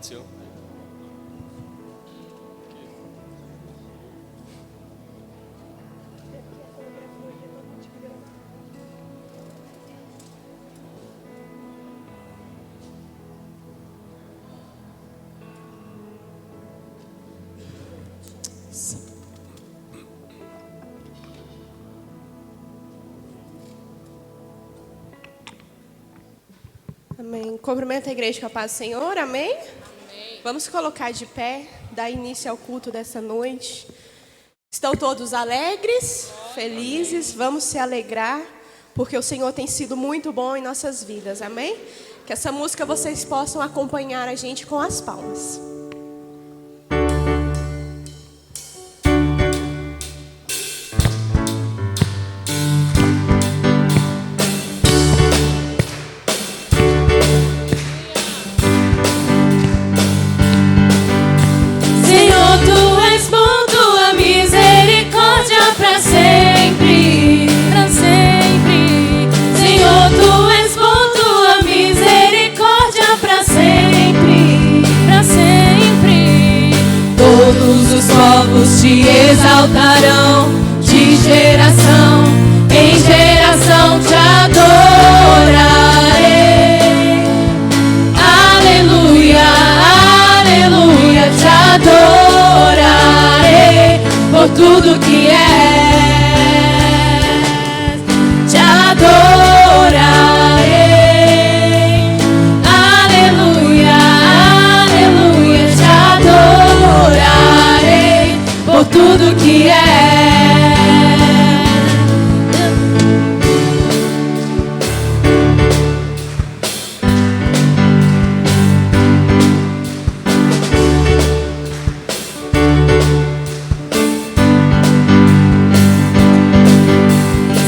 Senhor. Amém. Cumprimento a igreja com a paz do Senhor. Amém? Amém. Vamos colocar de pé, dar início ao culto dessa noite. Estão todos alegres, felizes? Vamos se alegrar, porque o Senhor tem sido muito bom em nossas vidas. Amém? Que essa música vocês possam acompanhar a gente com as palmas. Te exaltarão, de geração em geração te adorarei. Aleluia, aleluia, te adorarei por tudo que és, te adorarei. Aleluia, aleluia, te adorarei por tudo que é.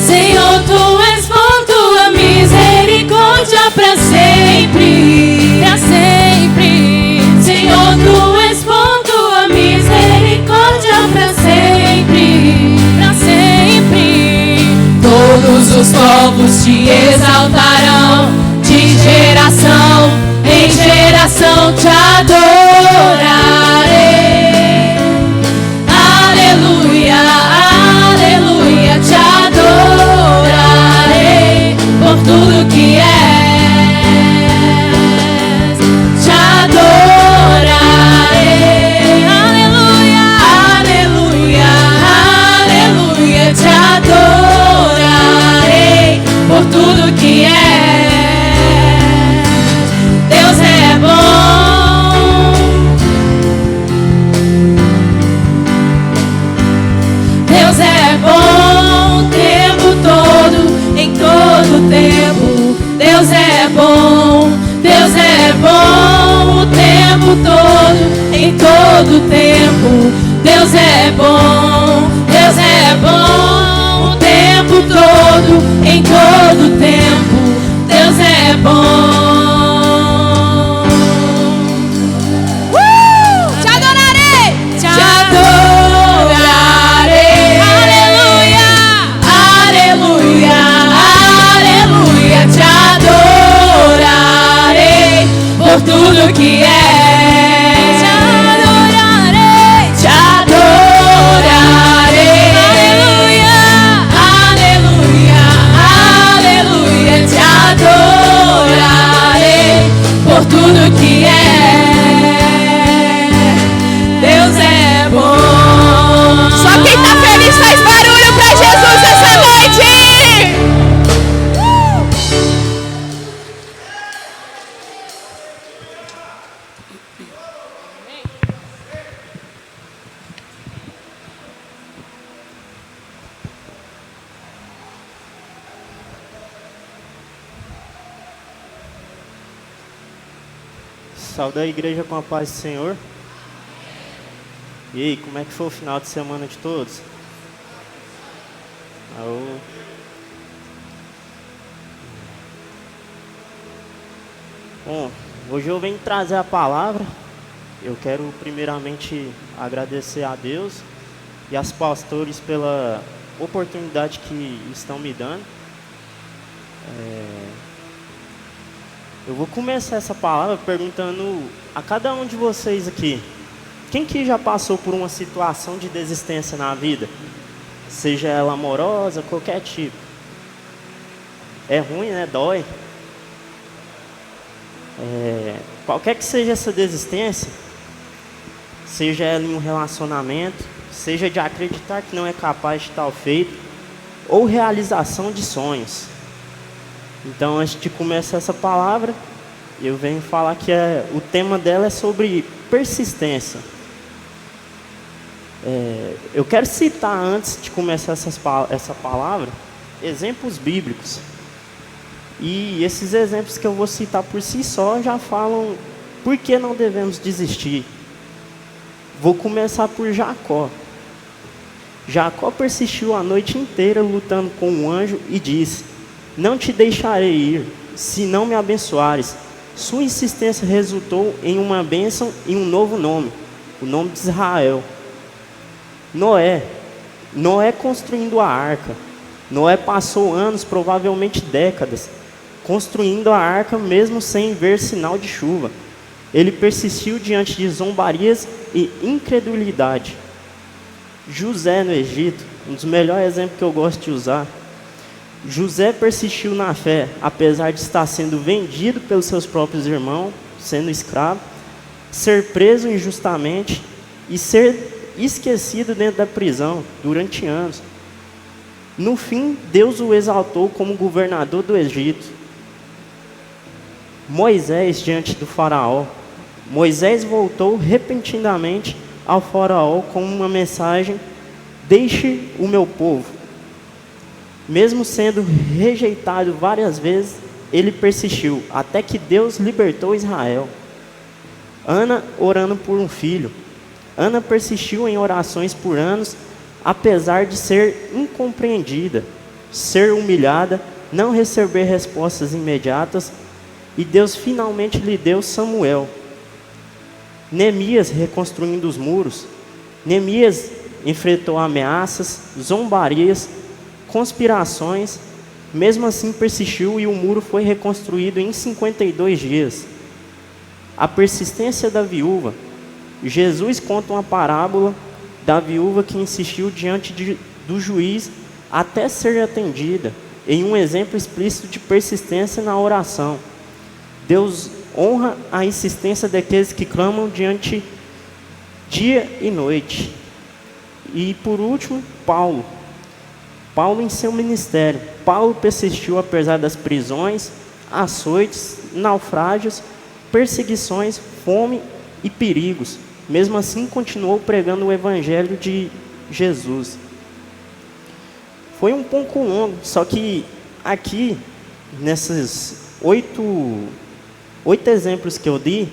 Senhor, tu és bom, tua misericórdia para sempre, para sempre. Senhor, tu és bom, tua misericórdia para sempre, para sempre. Todos os povos te exaltarão, de geração em geração te adorarei. Aleluia, aleluia, te adorarei por tudo que és, te adorarei. Aleluia, aleluia, aleluia, te adorarei por tudo que és. Deus é bom, Deus é bom o tempo todo, em todo tempo. Deus é bom, Deus é bom o tempo todo, em todo tempo. Deus é bom, Deus é bom o tempo todo, em todo tempo. Deus é bom. Te adorarei! Te adorarei. Aleluia, aleluia, aleluia, te adorarei por tudo que é. Te adorarei, te adorarei. Aleluia, aleluia, aleluia, te adorarei por tudo que é. Deus é bom. Só quem tá feliz faz barulho pra Jesus essa noite! Saúde a igreja com a paz do Senhor. E aí, como é que foi o final de semana de todos? Bom, hoje eu venho trazer a palavra. Eu quero primeiramente agradecer a Deus e aos pastores pela oportunidade que estão me dando. Eu vou começar essa palavra perguntando a cada um de vocês aqui: quem que já passou por uma situação de desistência na vida? Seja ela amorosa, qualquer tipo. É ruim, né? Dói. Qualquer que seja essa desistência, seja ela em um relacionamento, seja de acreditar que não é capaz de tal feito, ou realização de sonhos. Então, antes de começar essa palavra, eu venho falar que o tema dela é sobre persistência. Eu quero citar, antes de começar essa palavra, exemplos bíblicos. E esses exemplos que eu vou citar por si só já falam por que não devemos desistir. Vou começar por Jacó. Jacó persistiu a noite inteira lutando com um anjo e disse: não te deixarei ir, se não me abençoares. Sua insistência resultou em uma bênção e um novo nome, o nome de Israel. Noé construindo a arca. Noé passou anos, provavelmente décadas, construindo a arca mesmo sem ver sinal de chuva. Ele persistiu diante de zombarias e incredulidade. José no Egito, um dos melhores exemplos que eu gosto de usar. José persistiu na fé, apesar de estar sendo vendido pelos seus próprios irmãos, sendo escravo, ser preso injustamente e ser esquecido dentro da prisão durante anos. No fim, Deus o exaltou como governador do Egito. Moisés diante do faraó. Moisés voltou repentinamente ao faraó com uma mensagem: deixe o meu povo. Mesmo sendo rejeitado várias vezes, ele persistiu, até que Deus libertou Israel. Ana orando por um filho. Ana persistiu em orações por anos, apesar de ser incompreendida, ser humilhada, não receber respostas imediatas, e Deus finalmente lhe deu Samuel. Neemias reconstruindo os muros. Neemias enfrentou ameaças, zombarias, conspirações, mesmo assim persistiu e o muro foi reconstruído em 52 dias. A persistência da viúva. Jesus conta uma parábola da viúva que insistiu diante do juiz até ser atendida, em um exemplo explícito de persistência na oração. Deus honra a insistência daqueles que clamam diante dia e noite. E por último, Paulo em seu ministério. Paulo persistiu apesar das prisões, açoites, naufrágios, perseguições, fome e perigos. Mesmo assim, continuou pregando o evangelho de Jesus. Foi um pouco longo, só que aqui, nesses oito exemplos que eu dei,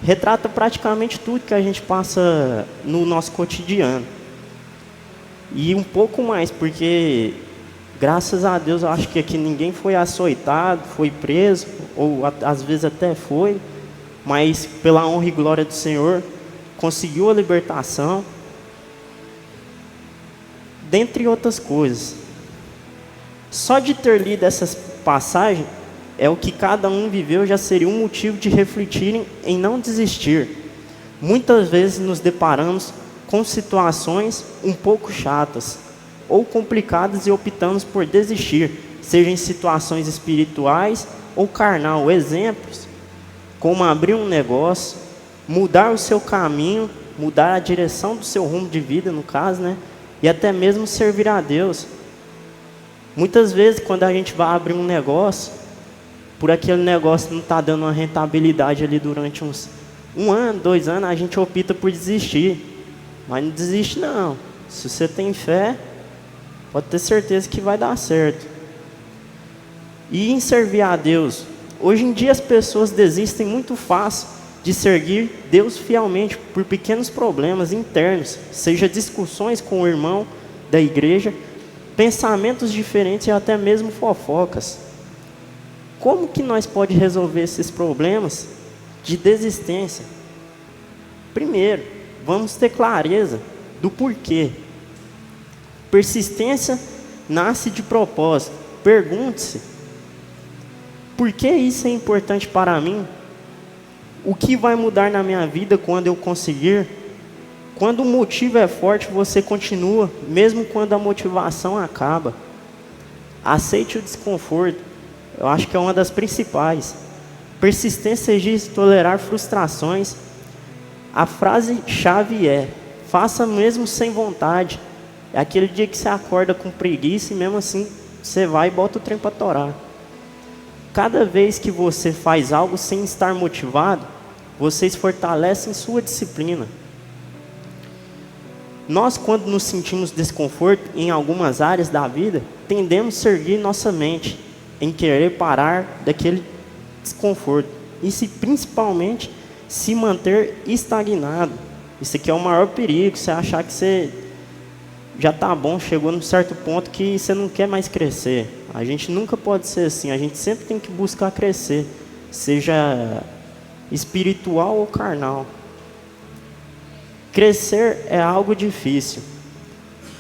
retrata praticamente tudo que a gente passa no nosso cotidiano. E um pouco mais, porque graças a Deus eu acho que aqui ninguém foi açoitado, foi preso, ou às vezes até foi, mas pela honra e glória do Senhor, conseguiu a libertação, dentre outras coisas. Só de ter lido essas passagens, é o que cada um viveu já seria um motivo de refletirem em não desistir. Muitas vezes nos deparamos com situações um pouco chatas ou complicadas e optamos por desistir, seja em situações espirituais ou carnal. Exemplos como abrir um negócio, mudar o seu caminho, mudar a direção do seu rumo de vida, no caso, né? E até mesmo servir a Deus. Muitas vezes, quando a gente vai abrir um negócio, por aquele negócio não está dando uma rentabilidade ali durante um ano, 2 anos, a gente opta por desistir. Mas não desiste não. Se você tem fé, pode ter certeza que vai dar certo. E em servir a Deus, hoje em dia as pessoas desistem muito fácil de servir Deus fielmente por pequenos problemas internos, seja discussões com o irmão da igreja, pensamentos diferentes e até mesmo fofocas. Como que nós podemos resolver esses problemas de desistência? Primeiro, vamos ter clareza do porquê. Persistência nasce de propósito. Pergunte-se: Por que isso é importante para mim? O que vai mudar na minha vida quando eu conseguir? Quando o motivo é forte, você continua, mesmo quando a motivação acaba. Aceite o desconforto. Eu acho que é uma das principais. Persistência exige tolerar frustrações. A frase-chave é: faça mesmo sem vontade. É aquele dia que você acorda com preguiça e mesmo assim você vai e bota o trem para torar. Cada vez que você faz algo sem estar motivado, vocês fortalecem sua disciplina. Nós, quando nos sentimos desconforto em algumas áreas da vida, tendemos a servir nossa mente em querer parar daquele desconforto e principalmente se manter estagnado. Isso aqui é o maior perigo, você achar que você já está bom, chegou num certo ponto que você não quer mais crescer. A gente nunca pode ser assim, a gente sempre tem que buscar crescer, seja espiritual ou carnal. Crescer é algo difícil.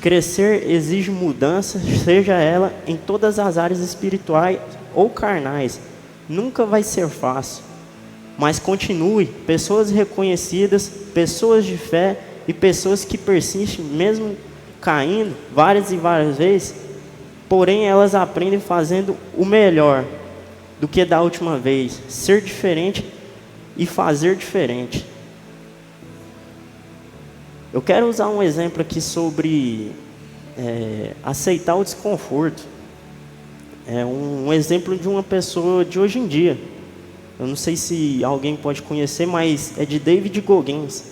Crescer exige mudança, seja ela em todas as áreas espirituais ou carnais. Nunca vai ser fácil. Mas continue, pessoas reconhecidas, pessoas de fé e pessoas que persistem mesmo caindo várias e várias vezes, porém elas aprendem fazendo o melhor do que da última vez, ser diferente e fazer diferente. Eu quero usar um exemplo aqui sobre aceitar o desconforto. É um exemplo de uma pessoa de hoje em dia. Eu não sei se alguém pode conhecer, mas é de David Goggins.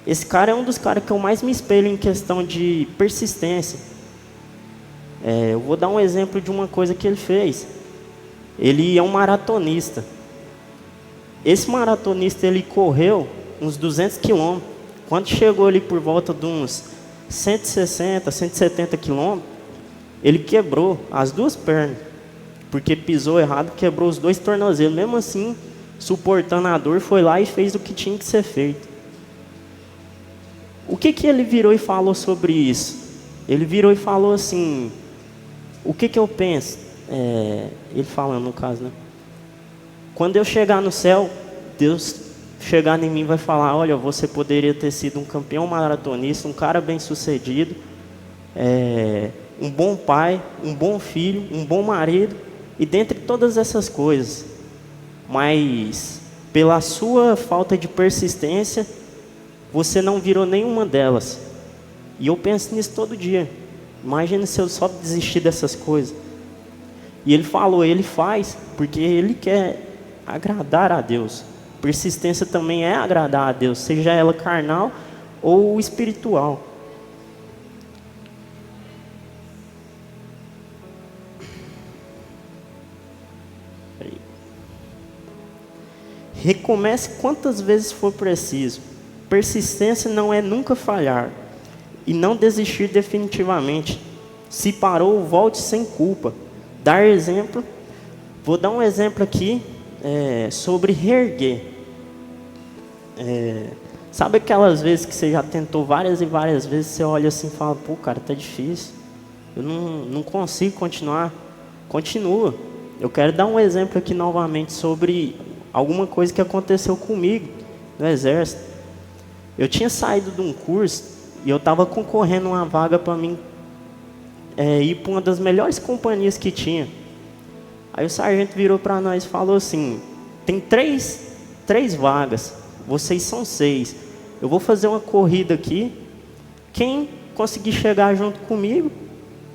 Esse cara é um dos caras que eu mais me espelho em questão de persistência. Eu vou dar um exemplo de uma coisa que ele fez. Ele é um maratonista. Esse maratonista, ele correu uns 200 quilômetros. Quando chegou ali por volta de uns 160, 170 quilômetros, ele quebrou as duas pernas, porque pisou errado, quebrou os dois tornozelos. Mesmo assim, suportando a dor, foi lá e fez o que tinha que ser feito. O que ele virou e falou sobre isso? Ele virou e falou assim: o que eu penso? Ele falando no caso, né? Quando eu chegar no céu, Deus chegar em mim vai falar: olha, você poderia ter sido um campeão maratonista, um cara bem sucedido, um bom pai, um bom filho, um bom marido, e dentre todas essas coisas, mas pela sua falta de persistência, você não virou nenhuma delas. E eu penso nisso todo dia. Imagina se eu só desistir dessas coisas. E ele falou, ele faz porque ele quer agradar a Deus. Persistência também é agradar a Deus, seja ela carnal ou espiritual. Recomece quantas vezes for preciso. Persistência não é nunca falhar e não desistir definitivamente. Se parou, volte sem culpa. Dar exemplo. Vou dar um exemplo aqui sobre reerguer. Sabe aquelas vezes que você já tentou várias e várias vezes, você olha assim e fala: pô, cara, tá difícil, eu não consigo continuar. Continua. Eu quero dar um exemplo aqui novamente sobre alguma coisa que aconteceu comigo no exército. Eu tinha saído de um curso e eu estava concorrendo a uma vaga para mim ir para uma das melhores companhias que tinha. Aí o sargento virou para nós e falou assim: tem três vagas, vocês são 6. Eu vou fazer uma corrida aqui. Quem conseguir chegar junto comigo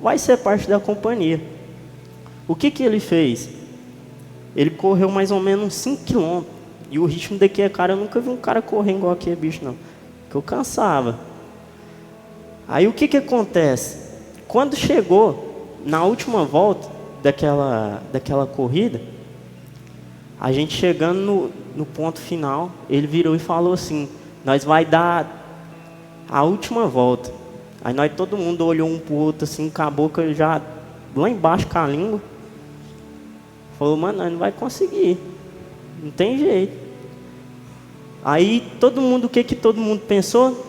vai ser parte da companhia. O que ele fez? Ele correu mais ou menos uns 5 quilômetros. E o ritmo daqui cara, eu nunca vi um cara correr igual aqui, bicho, não. Que eu cansava. Aí o que acontece? Quando chegou na última volta daquela corrida, a gente chegando no ponto final, ele virou e falou assim: nós vai dar a última volta. Aí nós todo mundo olhou um pro outro assim, com a boca já lá embaixo com a língua. Falou: mano, nós não vai conseguir. Não tem jeito. Aí todo mundo, o que todo mundo pensou?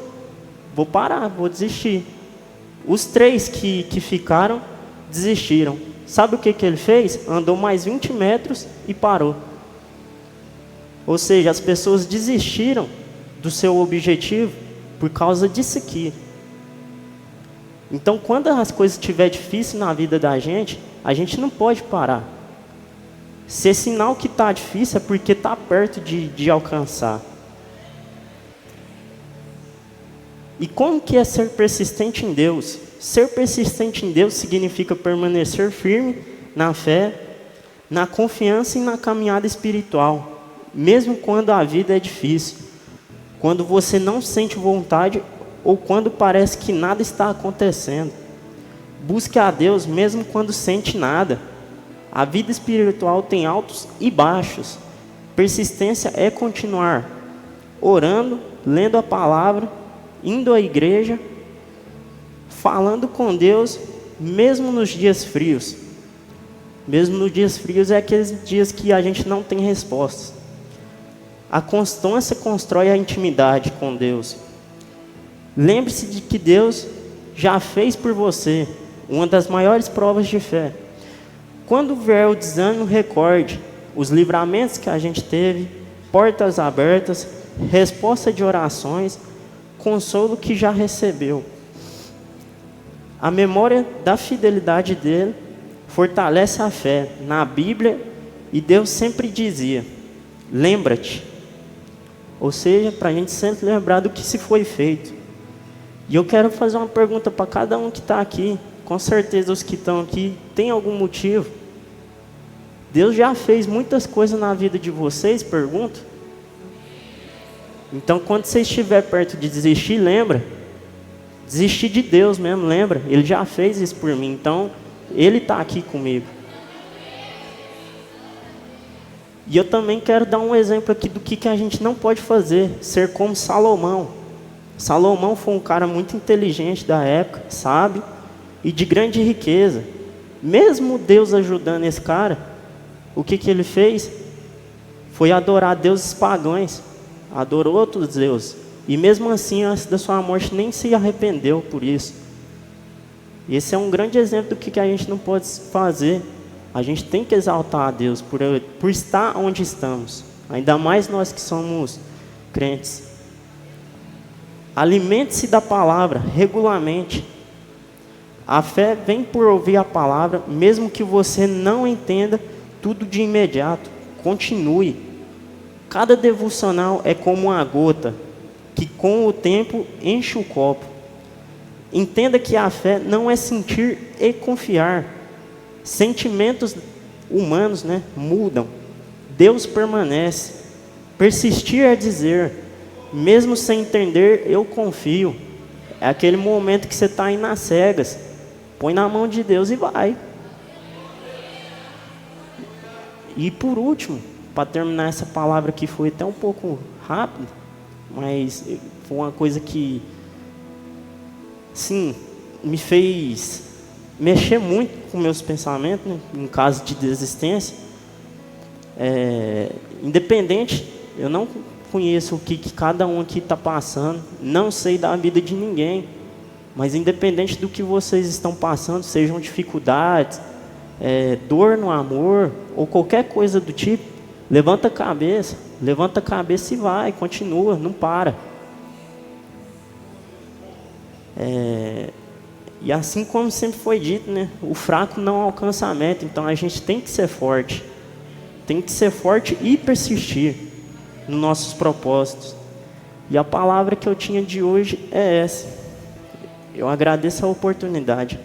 Vou parar, vou desistir. Os 3 que ficaram desistiram. Sabe o que ele fez? Andou mais 20 metros e parou. Ou seja, as pessoas desistiram do seu objetivo por causa disso aqui. Então, quando as coisas estiverem difíceis na vida da gente, a gente não pode parar. Se é sinal que está difícil, é porque está perto de alcançar. E como que é ser persistente em Deus? Ser persistente em Deus significa permanecer firme na fé, na confiança e na caminhada espiritual, mesmo quando a vida é difícil, quando você não sente vontade ou quando parece que nada está acontecendo. Busque a Deus mesmo quando sente nada. A vida espiritual tem altos e baixos. Persistência é continuar orando, lendo a palavra, indo à igreja, falando com Deus, mesmo nos dias frios. Mesmo nos dias frios é aqueles dias que a gente não tem respostas. A constância constrói a intimidade com Deus. Lembre-se de que Deus já fez por você uma das maiores provas de fé. Quando vier o desânimo, recorde os livramentos que a gente teve, portas abertas, resposta de orações, consolo que já recebeu. A memória da fidelidade dele fortalece a fé na Bíblia, e Deus sempre dizia: lembra-te. Ou seja, para a gente sempre lembrar do que se foi feito. E eu quero fazer uma pergunta para cada um que está aqui. Com certeza os que estão aqui têm algum motivo. Deus já fez muitas coisas na vida de vocês, pergunto. Então, quando você estiver perto de desistir, lembra. Desistir de Deus mesmo, lembra. Ele já fez isso por mim, então Ele está aqui comigo. E eu também quero dar um exemplo aqui do que a gente não pode fazer. Ser como Salomão. Salomão foi um cara muito inteligente da época, sábio e de grande riqueza. Mesmo Deus ajudando esse cara, o que ele fez? Foi adorar deuses pagãos. Adorou outros deuses. E mesmo assim, antes da sua morte, nem se arrependeu por isso. Esse é um grande exemplo do que a gente não pode fazer. A gente tem que exaltar a Deus por estar onde estamos. Ainda mais nós que somos crentes. Alimente-se da palavra regularmente. A fé vem por ouvir a palavra, mesmo que você não entenda tudo de imediato. Continue. Cada devocional é como uma gota que com o tempo enche o copo. Entenda que a fé não é sentir e confiar. Sentimentos humanos, mudam. Deus permanece. Persistir é dizer, mesmo sem entender, eu confio. É aquele momento que você está aí nas cegas. Põe na mão de Deus e vai. E por último, para terminar essa palavra que foi até um pouco rápida, mas foi uma coisa que, sim, me fez mexer muito com meus pensamentos, em caso de desistência. Independente, eu não conheço o que cada um aqui está passando, não sei da vida de ninguém, mas independente do que vocês estão passando, sejam dificuldades, dor no amor, ou qualquer coisa do tipo, levanta a cabeça e vai, continua, não para. E assim como sempre foi dito, o fraco não alcança a meta, então a gente tem que ser forte. Tem que ser forte e persistir nos nossos propósitos. E a palavra que eu tinha de hoje é essa. Eu agradeço a oportunidade.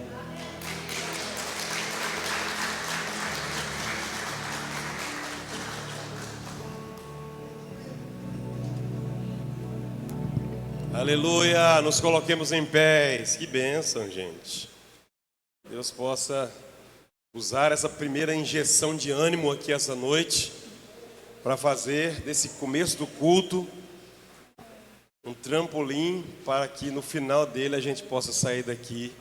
Aleluia, nos coloquemos em pés. Que bênção, gente. Deus possa usar essa primeira injeção de ânimo aqui essa noite para fazer desse começo do culto um trampolim para que no final dele a gente possa sair daqui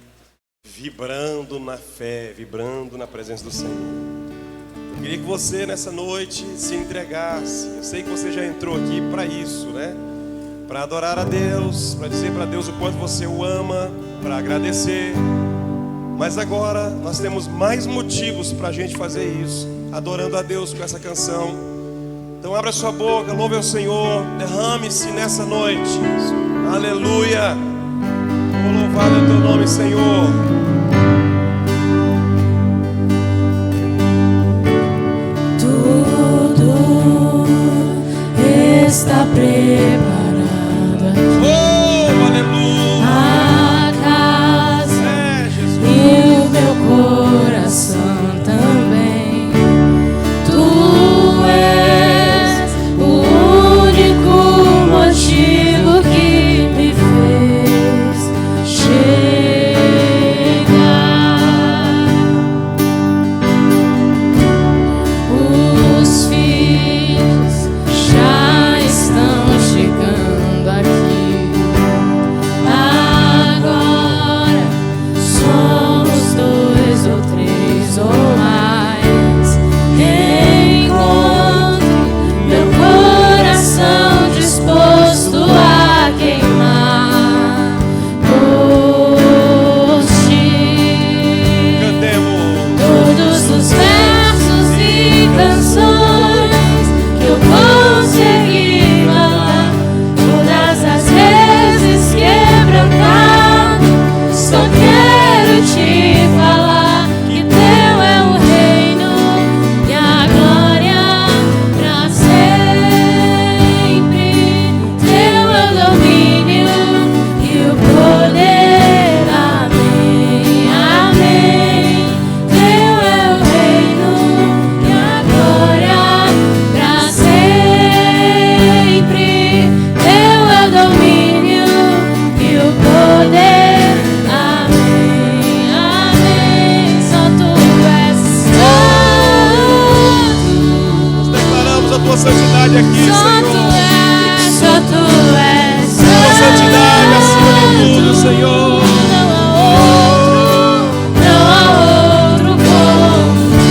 vibrando na fé, vibrando na presença do Senhor. Eu queria que você nessa noite se entregasse. Eu sei que você já entrou aqui para isso, para adorar a Deus, para dizer para Deus o quanto você o ama, para agradecer. Mas agora nós temos mais motivos para a gente fazer isso, adorando a Deus com essa canção. Então abra sua boca, louve ao Senhor, derrame-se nessa noite. Aleluia. Oh, louvado é o teu nome, Senhor. Tudo está preparado. Oh, aleluia. A casa e o meu coração também. Tu és o único motivo que me fez chegar. Os filhos já estão chegando aqui. Agora somos 2 ou 3 ou mais. Encontre meu coração disposto a queimar por ti. Cantemos. Todos os versos e canções que eu consegui falar, todas as vezes quebrantado, só quero te falar que teu é o reino e a glória pra sempre. Teu é o domínio e o poder. Amém, amém. Teu é o reino e a glória pra sempre. Teu é o domínio e o poder. Amém, amém. Só tu és santo. Declaramos a tua santidade aqui, Só Senhor. tu és, só tu és Tua santidade acima de tudo, Senhor. Não há outro como tu.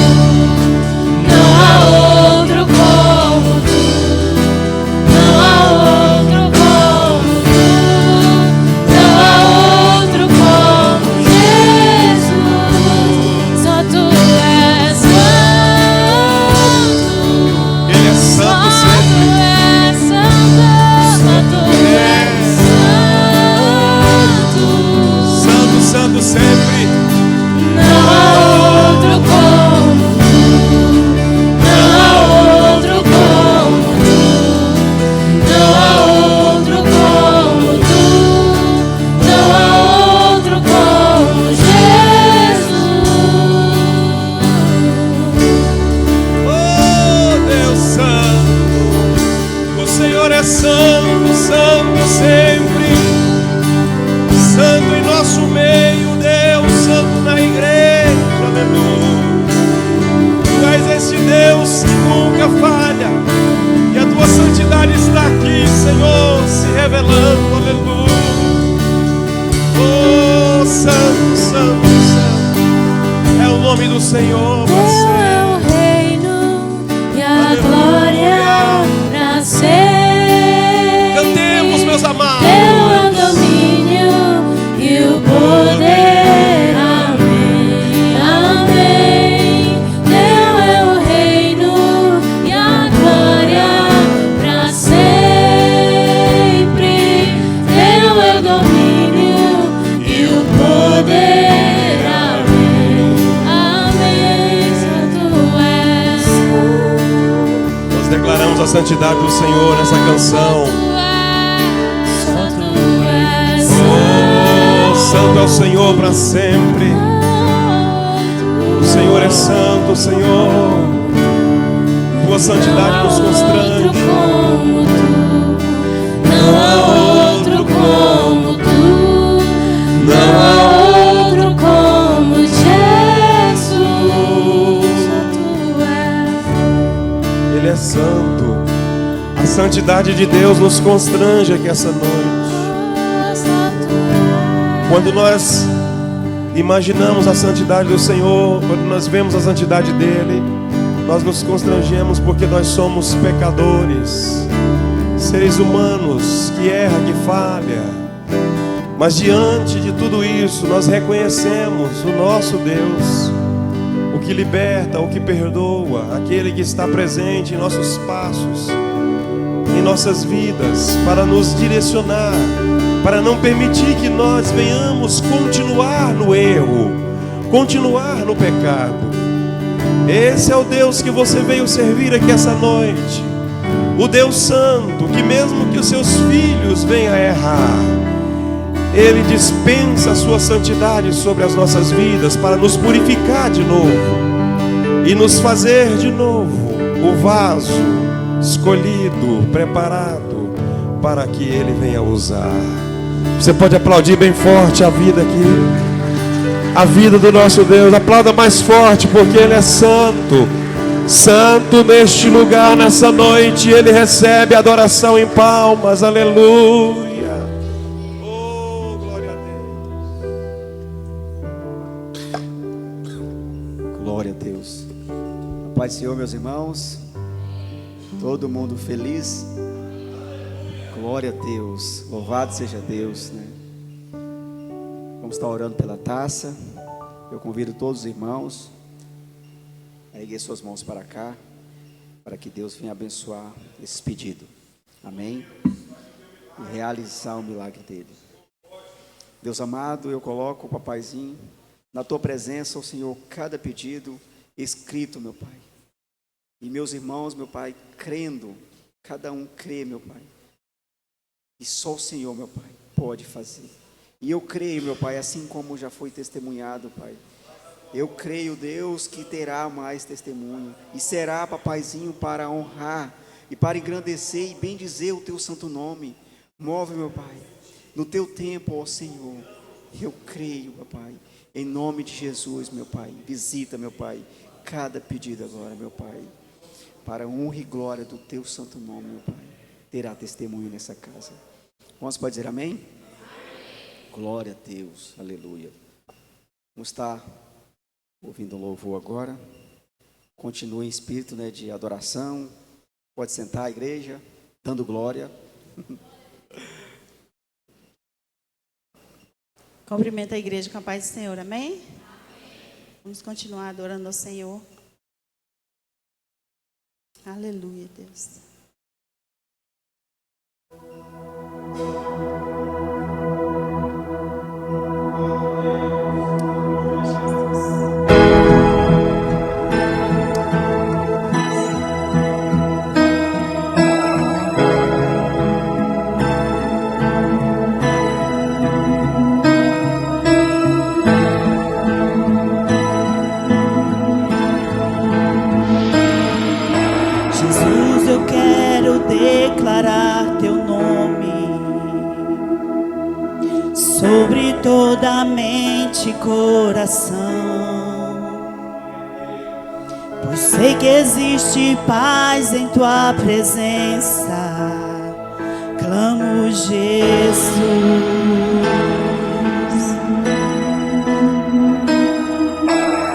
Não há outro como tu. Não há outro como tu. Não há outro como Jesus. Só tu és santo. Ele é santo Só sempre. tu és santo. Só tu és santo. Santo, santo sempre. Não há outro como tu. Não há outro como tu. Não há outro como tu. Não há outro como Jesus. Oh, Deus santo. O Senhor é santo, santo sempre. Santo em nosso meio, Deus santo na igreja. Aleluia. Tu és esse Deus que nunca falha. E a tua santidade está aqui, Senhor, se revelando. Aleluia. Oh, santo, santo, santo. É o nome do Senhor para Teu sempre. é o reino e a Aleluia. glória pra sempre. Cantemos, meus amados. Teu é o domínio e o poder. Amém, amém. Teu é o reino e a glória pra sempre. Teu é o domínio e o poder. Amém, amém. Só tu és santo. Nós declaramos a santidade do Senhor nessa canção. Só tu és Oh, santo é o Senhor para sempre. O Senhor é santo, Senhor. Tua santidade nos constrange. Não há outro como tu. Não há outro como Jesus. Só tu és. Ele é santo. A santidade de Deus nos constrange aqui essa noite. Só tu és. Quando nós imaginamos a santidade do Senhor, quando nós vemos a santidade dele, nós nos constrangemos porque nós somos pecadores, seres humanos que erram, que falham. Mas diante de tudo isso, nós reconhecemos o nosso Deus, o que liberta, o que perdoa, aquele que está presente em nossos passos, em nossas vidas, para nos direcionar, para não permitir que nós venhamos continuar no erro, continuar no pecado. Esse é o Deus que você veio servir aqui essa noite, o Deus Santo, que mesmo que os seus filhos venham a errar, Ele dispensa a sua santidade sobre as nossas vidas para nos purificar de novo e nos fazer de novo o vaso escolhido, preparado para que Ele venha usar. Você pode aplaudir bem forte a vida aqui, a vida do nosso Deus. Aplauda mais forte, porque Ele é santo. Santo neste lugar, nessa noite, Ele recebe adoração em palmas. Aleluia. Glória a Deus. A paz do Senhor, meus irmãos. Todo mundo feliz. Glória a Deus. Louvado seja Deus, né? Vamos estar orando pela taça. Eu convido todos os irmãos a erguer suas mãos para cá, para que Deus venha abençoar esse pedido. Amém? E realizar o milagre dele. Deus amado, eu coloco o papaizinho na tua presença, ó Senhor, cada pedido escrito, meu Pai. E meus irmãos, meu Pai, crendo, cada um crê, meu Pai. E só o Senhor, meu Pai, pode fazer. E eu creio, meu Pai, assim como já foi testemunhado, Pai. Eu creio, Deus, que terá mais testemunho. E será, papaizinho, para honrar e para engrandecer e bendizer o teu santo nome. Move, meu Pai, no teu tempo, ó Senhor. Eu creio, papai. Em nome de Jesus, meu Pai, visita, meu Pai, cada pedido agora, meu Pai, para a honra e glória do teu santo nome, meu Pai. Terá testemunho nessa casa. Vamos pode dizer amém? Glória a Deus, aleluia. Vamos estar ouvindo o louvor agora. Continue em espírito, né, de adoração. Pode sentar, igreja, dando glória. Cumprimento a igreja com a paz do Senhor, amém? Vamos continuar adorando ao Senhor. Aleluia, Deus. Jesus, eu quero declarar teu nome sobre toda a mente e coração, pois sei que existe paz em tua presença. Clamo Jesus.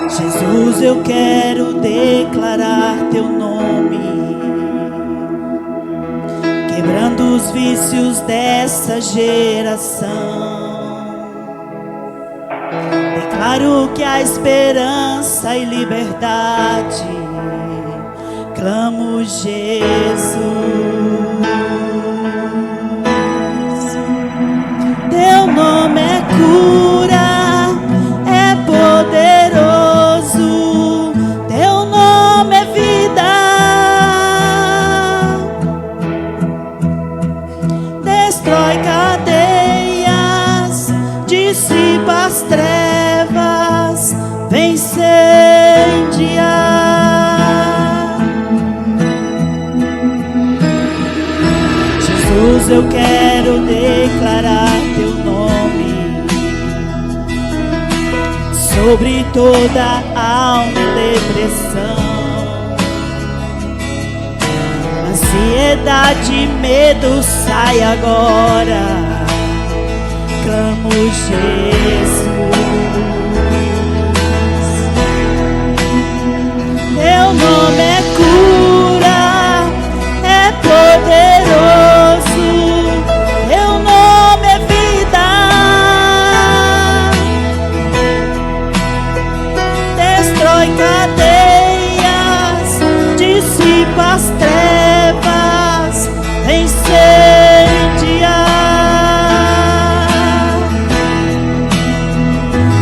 Jesus, eu quero declarar teu nome, quebrando os vícios dessa geração. Declaro que há esperança e liberdade. Clamo Jesus. Teu nome é cura, é poderoso. Teu nome é vida. Destrói cadeias, dissipa as trevas, vem incendiar. Jesus, eu quero declarar teu nome sobre toda alma e depressão, ansiedade e medo, sai agora. Clamo Jesus. Teu nome é cura, é poderoso. Teu nome é vida. destrói cadeias, dissipa as trevas, incendiar.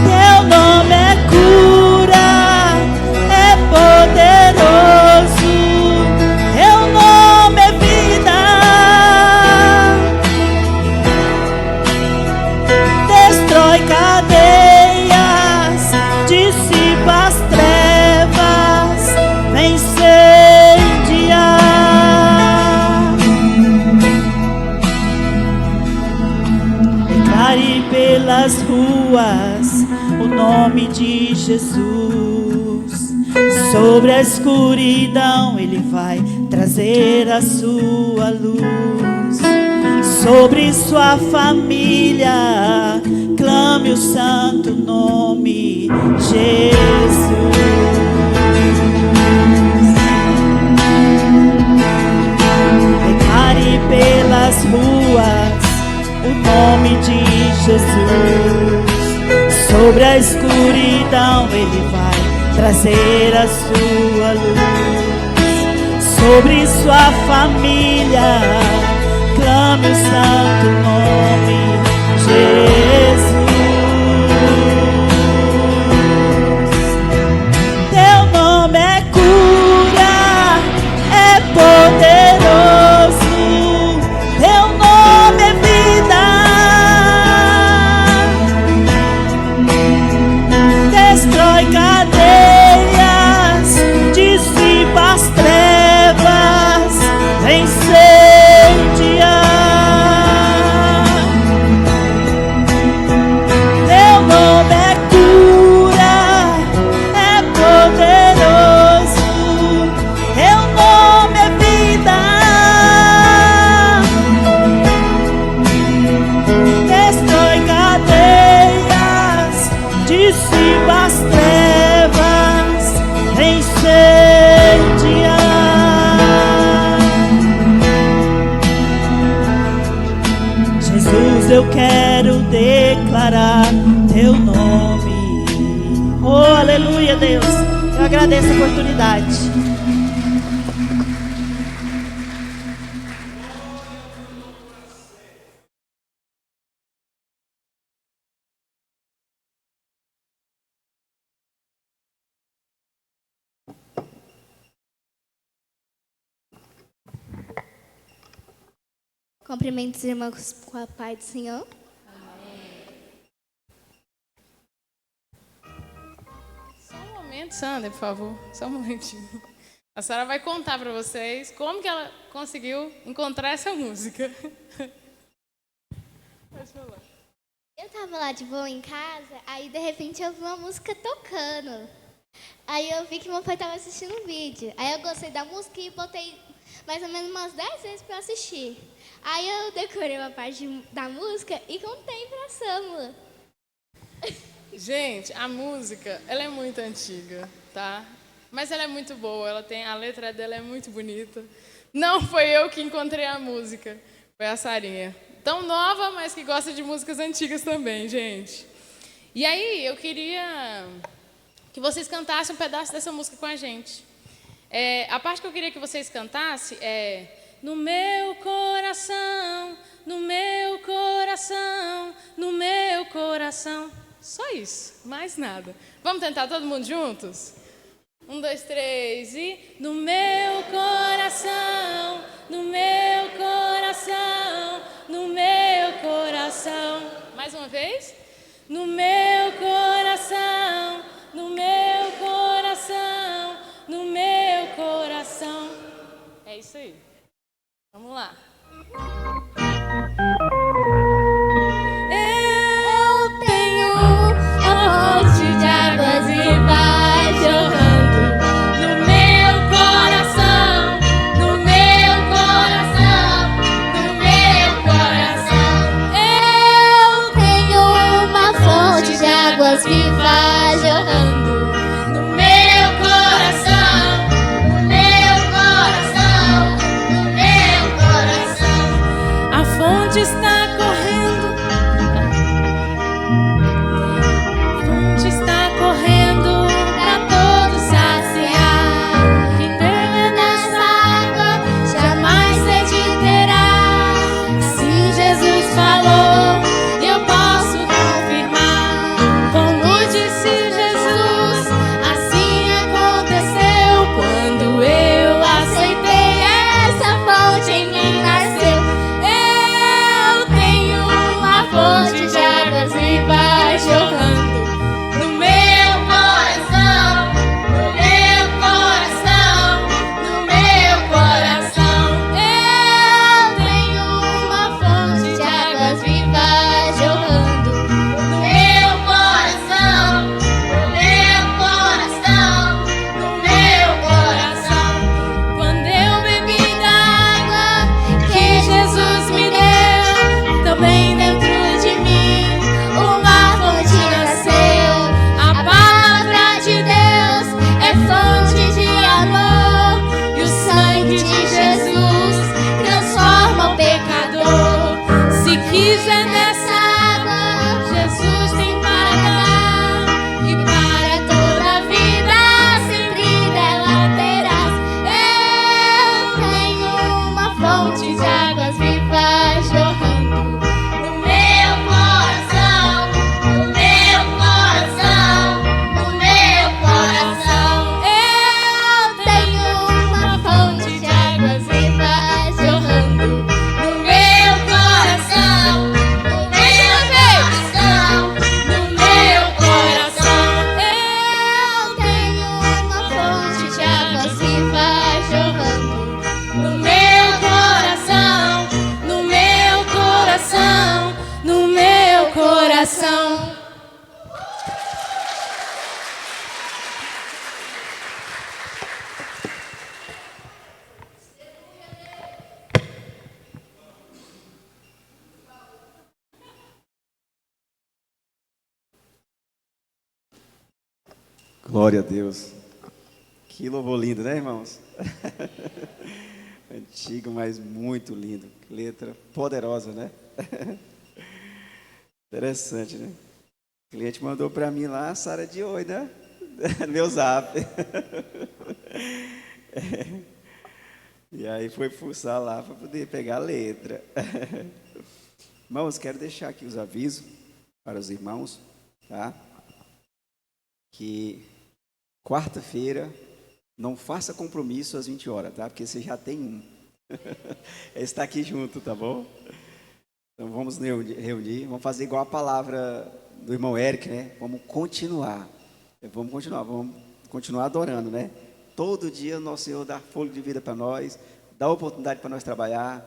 Teu nome é cura, é poderoso, teu nome é vida. Destrói cadeias, dissipa as trevas, incendiar. Declare pelas ruas o nome de Jesus. Sobre a escuridão Ele vai trazer a sua luz. Sobre sua família clame o santo nome Jesus. Declare pelas ruas o nome de Jesus. Sobre a escuridão Ele vai trazer a sua luz. Sobre sua família clame o santo nome Jesus. Teu nome é cura, é poderoso, teu nome é vida. Destrói cadeias, dissipa as trevas, incendiar. Teu nome é cura, é poderoso, teu nome é vida. Destrói cadeias, dissipa as trevas, incendiar. Jesus, eu quero declarar teu nome. Oh, aleluia, Deus. Eu agradeço a oportunidade. Cumprimento os irmãos com a paz do Senhor. Só um momento, Sander, por favor. Só um momentinho. A senhora vai contar para vocês como que ela conseguiu encontrar essa música. Pode falar. Eu tava lá de boa em casa, aí de repente eu vi uma música tocando. Aí eu vi que meu pai tava assistindo um vídeo. Aí eu gostei da música e botei mais ou menos umas 10 vezes pra assistir. Aí eu decorei uma parte da música e contei pra Sâmula. Gente, a música, ela é muito antiga, tá? Mas ela é muito boa, a letra dela é muito bonita. Não foi eu que encontrei a música, foi a Sarinha. Tão nova, mas que gosta de músicas antigas também, gente. E aí, eu queria que vocês cantassem um pedaço dessa música com a gente. A parte que eu queria que vocês cantassem é... No meu coração, no meu coração, no meu coração. Só isso, mais nada. Vamos tentar todo mundo juntos? 1, 2, 3 e... No meu coração, no meu coração, no meu coração. Mais uma vez? No meu coração, no meu coração, no meu coração. É isso aí. Vamos lá. Eu tenho uma fonte de águas e vai jorrando no meu coração, no meu coração, no meu coração. Eu tenho uma fonte de águas que vai jorrando Glória a Deus. Que louvor lindo, né, irmãos? Antigo, mas muito lindo. Que letra poderosa, né? Interessante, né? O cliente mandou para mim lá, Sara de oi, né? No meu zap. E aí foi fuçar lá para poder pegar a letra. Irmãos, quero deixar aqui os avisos para os irmãos, tá? Que quarta-feira não faça compromisso às 20 horas, tá? Porque você já tem um. É estar aqui junto, tá bom? Então vamos reunir, vamos fazer igual a palavra do irmão Eric, né? Vamos continuar adorando, né? Todo dia o nosso Senhor dá fôlego de vida para nós, dá oportunidade para nós trabalhar,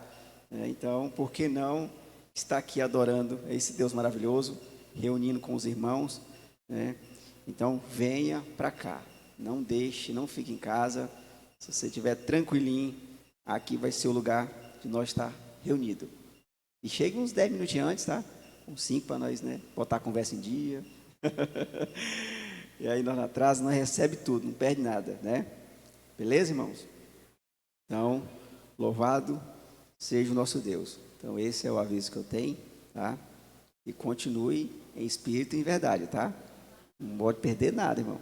né? Então, por que não estar aqui adorando esse Deus maravilhoso, reunindo com os irmãos, né? Então, venha para cá, não deixe, não fique em casa. Se você estiver tranquilinho, aqui vai ser o lugar de nós estar reunidos. E chegue uns 10 minutinhos antes, tá? Uns 5 para nós, né? Botar a conversa em dia. E aí nós atrás, nós recebe tudo, não perde nada, né? Beleza, irmãos? Então, louvado seja o nosso Deus. Então, esse é o aviso que eu tenho, tá? E continue em espírito e em verdade, tá? Não pode perder nada, irmão.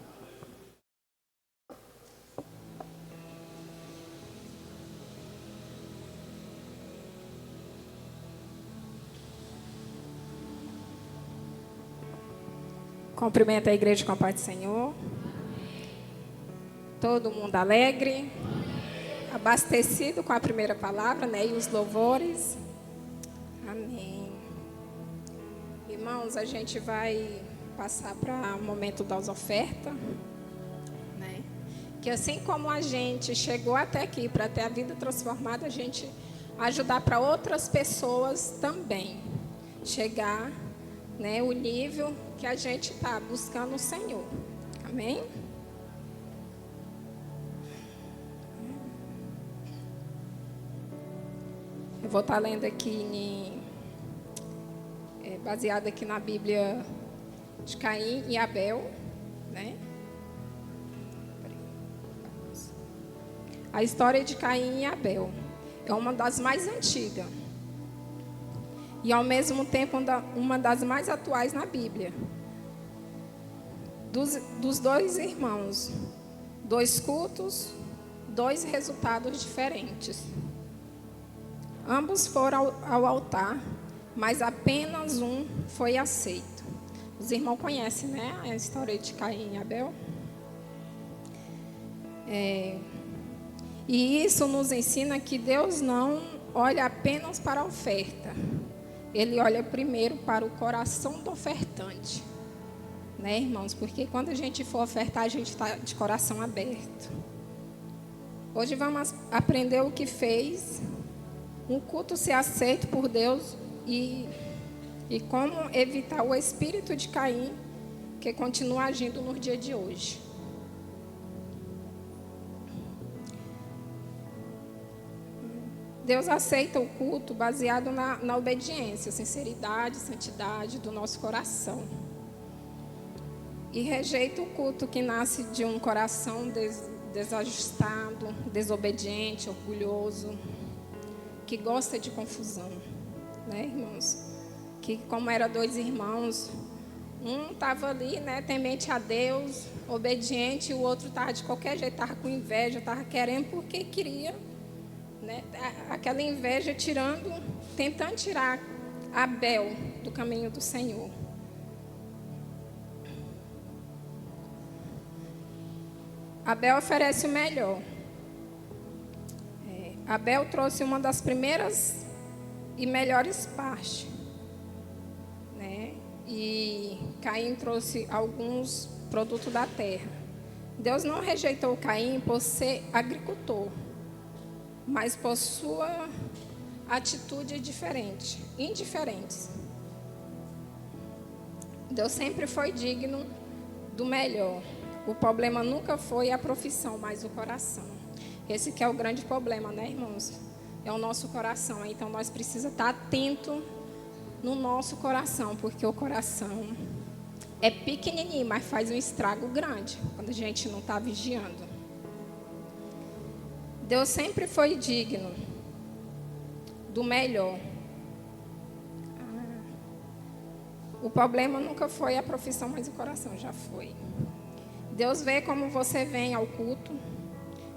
Cumprimento a igreja com a paz do Senhor. Todo mundo alegre, abastecido com a primeira palavra, né? E os louvores. Amém. Irmãos, a gente vai passar para o momento das ofertas, né? Que assim como a gente chegou até aqui para ter a vida transformada, a gente ajudar para outras pessoas também chegar, né, o nível que a gente está buscando o Senhor. Amém? Eu vou estar lendo aqui, baseado aqui na Bíblia de Caim e Abel, né? A história de Caim e Abel é uma das mais antigas e, ao mesmo tempo, uma das mais atuais na Bíblia. Dos dois irmãos, 2 cultos, 2 resultados diferentes. Ambos foram ao altar, mas apenas um foi aceito. Os irmãos conhecem, né, a história de Caim e Abel? E isso nos ensina que Deus não olha apenas para a oferta. Ele olha primeiro para o coração do ofertante. Né, irmãos? Porque quando a gente for ofertar, a gente está de coração aberto. Hoje vamos aprender o que fez um culto ser aceito por Deus e como evitar o espírito de Caim que continua agindo no dia de hoje. Deus aceita o culto baseado na obediência, sinceridade, santidade do nosso coração. E rejeita o culto que nasce de um coração desajustado, desobediente, orgulhoso, que gosta de confusão, né, irmãos? Que como eram 2 irmãos, um estava ali, né, temente a Deus, obediente, e o outro estava de qualquer jeito, estava com inveja, estava querendo porque queria, né? Aquela inveja tentando tirar Abel do caminho do Senhor. Abel oferece o melhor. Abel trouxe uma das primeiras e melhores partes, né? E Caim trouxe alguns produtos da terra. Deus não rejeitou Caim por ser agricultor, mas por sua atitude indiferente. Deus sempre foi digno do melhor. O problema nunca foi a profissão, mas o coração. Esse que é o grande problema, né, irmãos? É o nosso coração. Então, nós precisamos estar atentos no nosso coração, porque o coração é pequenininho, mas faz um estrago grande quando a gente não está vigiando. Deus sempre foi digno do melhor. O problema nunca foi a profissão, mas o coração já foi. Deus vê como você vem ao culto,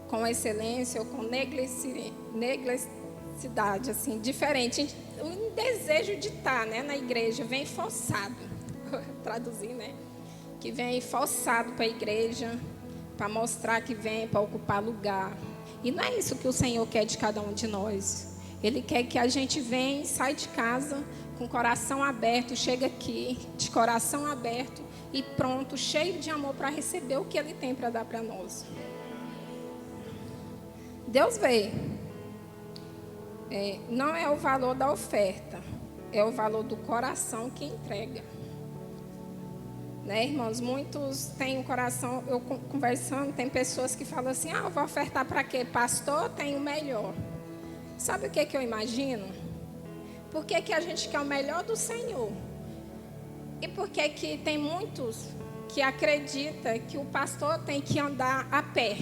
com excelência ou com neglicidade, assim, diferente. O desejo de estar, né, na igreja vem forçado. Traduzir, né? Que vem forçado para a igreja, para mostrar que vem para ocupar lugar. E não é isso que o Senhor quer de cada um de nós. Ele quer que a gente venha e saia de casa com o coração aberto, chega aqui de coração aberto e pronto, cheio de amor para receber o que Ele tem para dar para nós. Deus vê. Não é o valor da oferta, é o valor do coração que entrega. Né, irmãos? Muitos têm um coração, eu conversando, tem pessoas que falam assim, eu vou ofertar para quê? Pastor, tem o melhor. Sabe o que eu imagino? Por que a gente quer o melhor do Senhor? E por que tem muitos que acreditam que o pastor tem que andar a pé?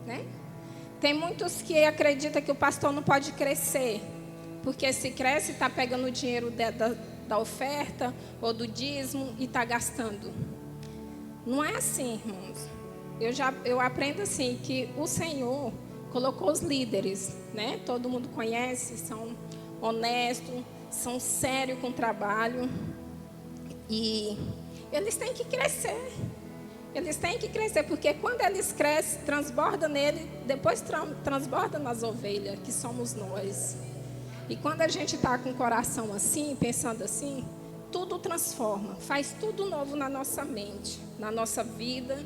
Né? Tem muitos que acreditam que o pastor não pode crescer, porque se cresce está pegando o dinheiro da oferta ou do dízimo e está gastando. Não é assim, irmãos. Eu aprendo assim que o Senhor colocou os líderes, né? Todo mundo conhece, são honestos, são sérios com o trabalho e eles têm que crescer. Eles têm que crescer, porque quando eles crescem, transborda nele, depois transborda nas ovelhas, que somos nós. E quando a gente está com o coração assim, pensando assim, tudo transforma, faz tudo novo na nossa mente, na nossa vida.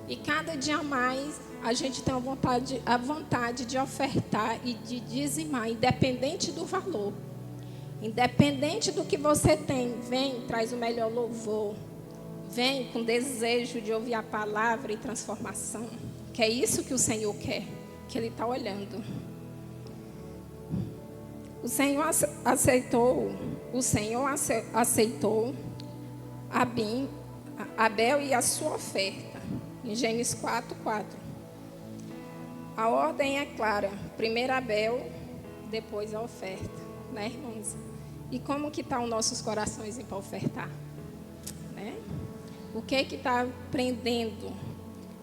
E cada dia mais a gente tem a vontade de ofertar e de dizimar, independente do valor. Independente do que você tem, vem, traz o melhor louvor. Vem com desejo de ouvir a palavra e transformação. Que é isso que o Senhor quer, que Ele está olhando. O Senhor aceitou Abel e a sua oferta. Em Gênesis 4:4. A ordem é clara. Primeiro Abel, depois a oferta. Né, irmãos? E como que estão os nossos corações para ofertar? Né? O que está prendendo?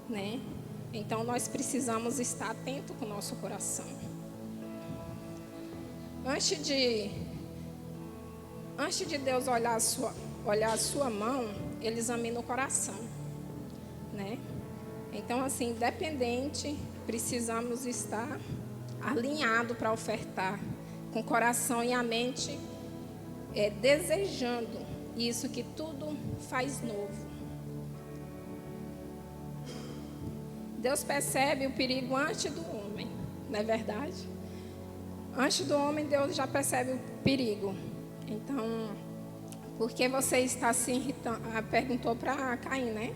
Né? Então, nós precisamos estar atentos com o nosso coração. Antes de Deus olhar a sua mão, Ele examina o coração. Né? Então, assim, independente, precisamos estar alinhados para ofertar, com o coração e a mente desejando isso, que tudo faz novo. Deus percebe o perigo antes do homem, não é verdade? Antes do homem, Deus já percebe o perigo. Então, por que você está se irritando? Perguntou para Caim, né?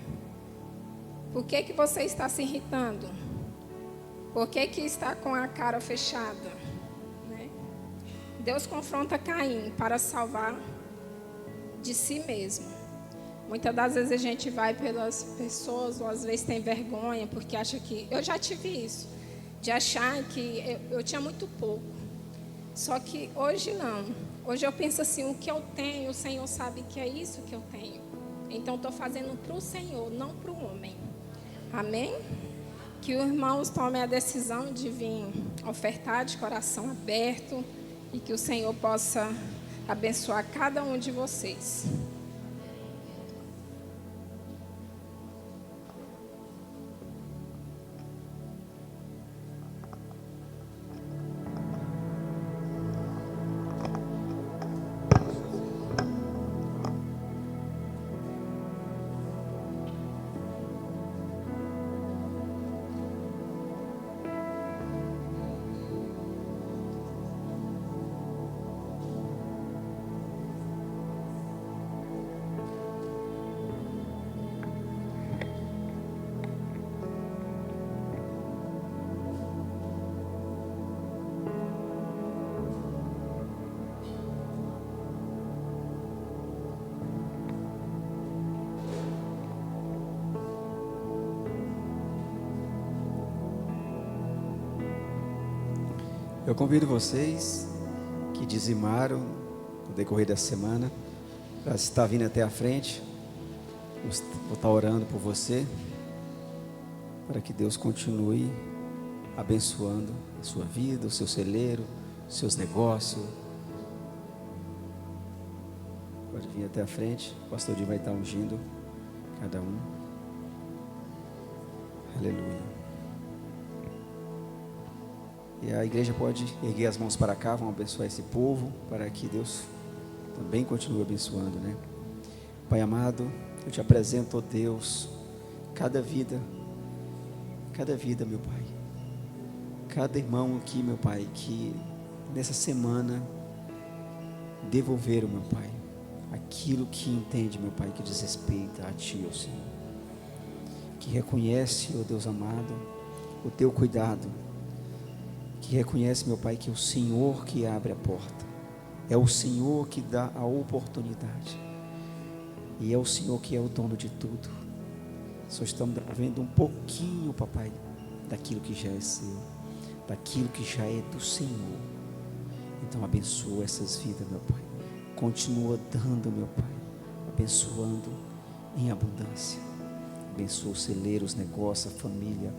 Por que você está se irritando? Por que está com a cara fechada? Né? Deus confronta Caim para salvar de si mesmo. Muitas das vezes a gente vai pelas pessoas, ou às vezes tem vergonha, porque acha que... Eu já tive isso, de achar que eu tinha muito pouco. Só que hoje não. Hoje eu penso assim, o que eu tenho, o Senhor sabe que é isso que eu tenho. Então estou fazendo para o Senhor, não para o homem. Amém? Que os irmãos tomem a decisão de vir ofertar de coração aberto e que o Senhor possa abençoar cada um de vocês. Eu convido vocês que dizimaram no decorrer dessa semana para estar vindo até a frente. Vou estar orando por você, para que Deus continue abençoando a sua vida, o seu celeiro, os seus negócios. Pode vir até a frente, o pastor Dinho vai estar ungindo cada um. Aleluia. E a igreja pode erguer as mãos para cá, vamos abençoar esse povo, para que Deus também continue abençoando, né? Pai amado, eu te apresento, ó Deus, cada vida, meu Pai, cada irmão aqui, meu Pai, que nessa semana devolveram, meu Pai, aquilo que entende, meu Pai, que diz respeito a Ti, ó Senhor, que reconhece, ó Deus amado, o Teu cuidado, que reconhece, meu Pai, que é o Senhor que abre a porta, é o Senhor que dá a oportunidade, e é o Senhor que é o dono de tudo. Só estamos vendo um pouquinho, papai, daquilo que já é seu, daquilo que já é do Senhor. Então abençoa essas vidas, meu Pai. Continua dando, meu Pai, abençoando em abundância. Abençoa o celeiro, os negócios, a família.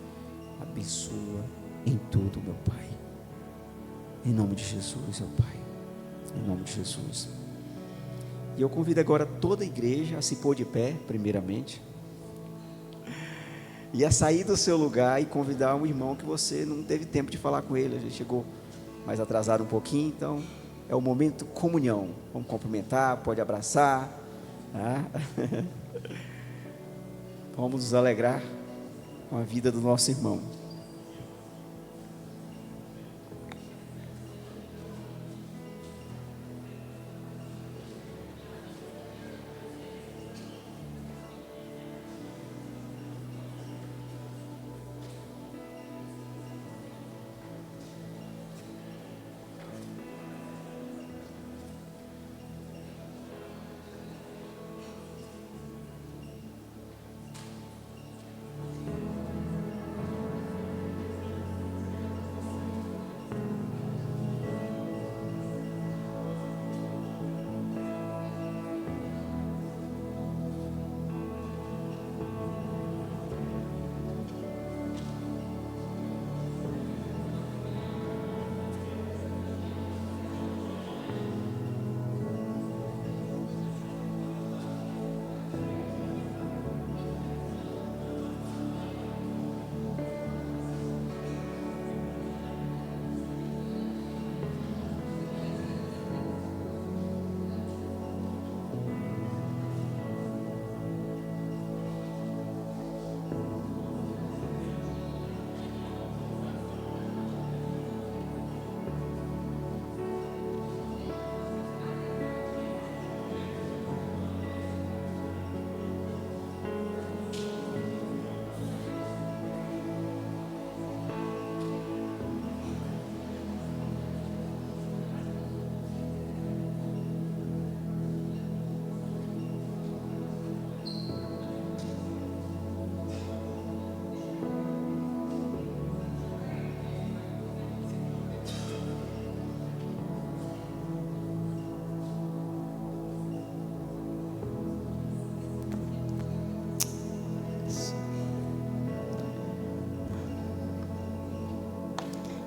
Abençoa em tudo, meu Pai. Em nome de Jesus, meu Pai. Em nome de Jesus. E eu convido agora toda a igreja a se pôr de pé, primeiramente, e a sair do seu lugar e convidar um irmão que você não teve tempo de falar com ele. A gente chegou mais atrasado um pouquinho, então é o momento comunhão. Vamos cumprimentar, pode abraçar, tá? Vamos nos alegrar com a vida do nosso irmão.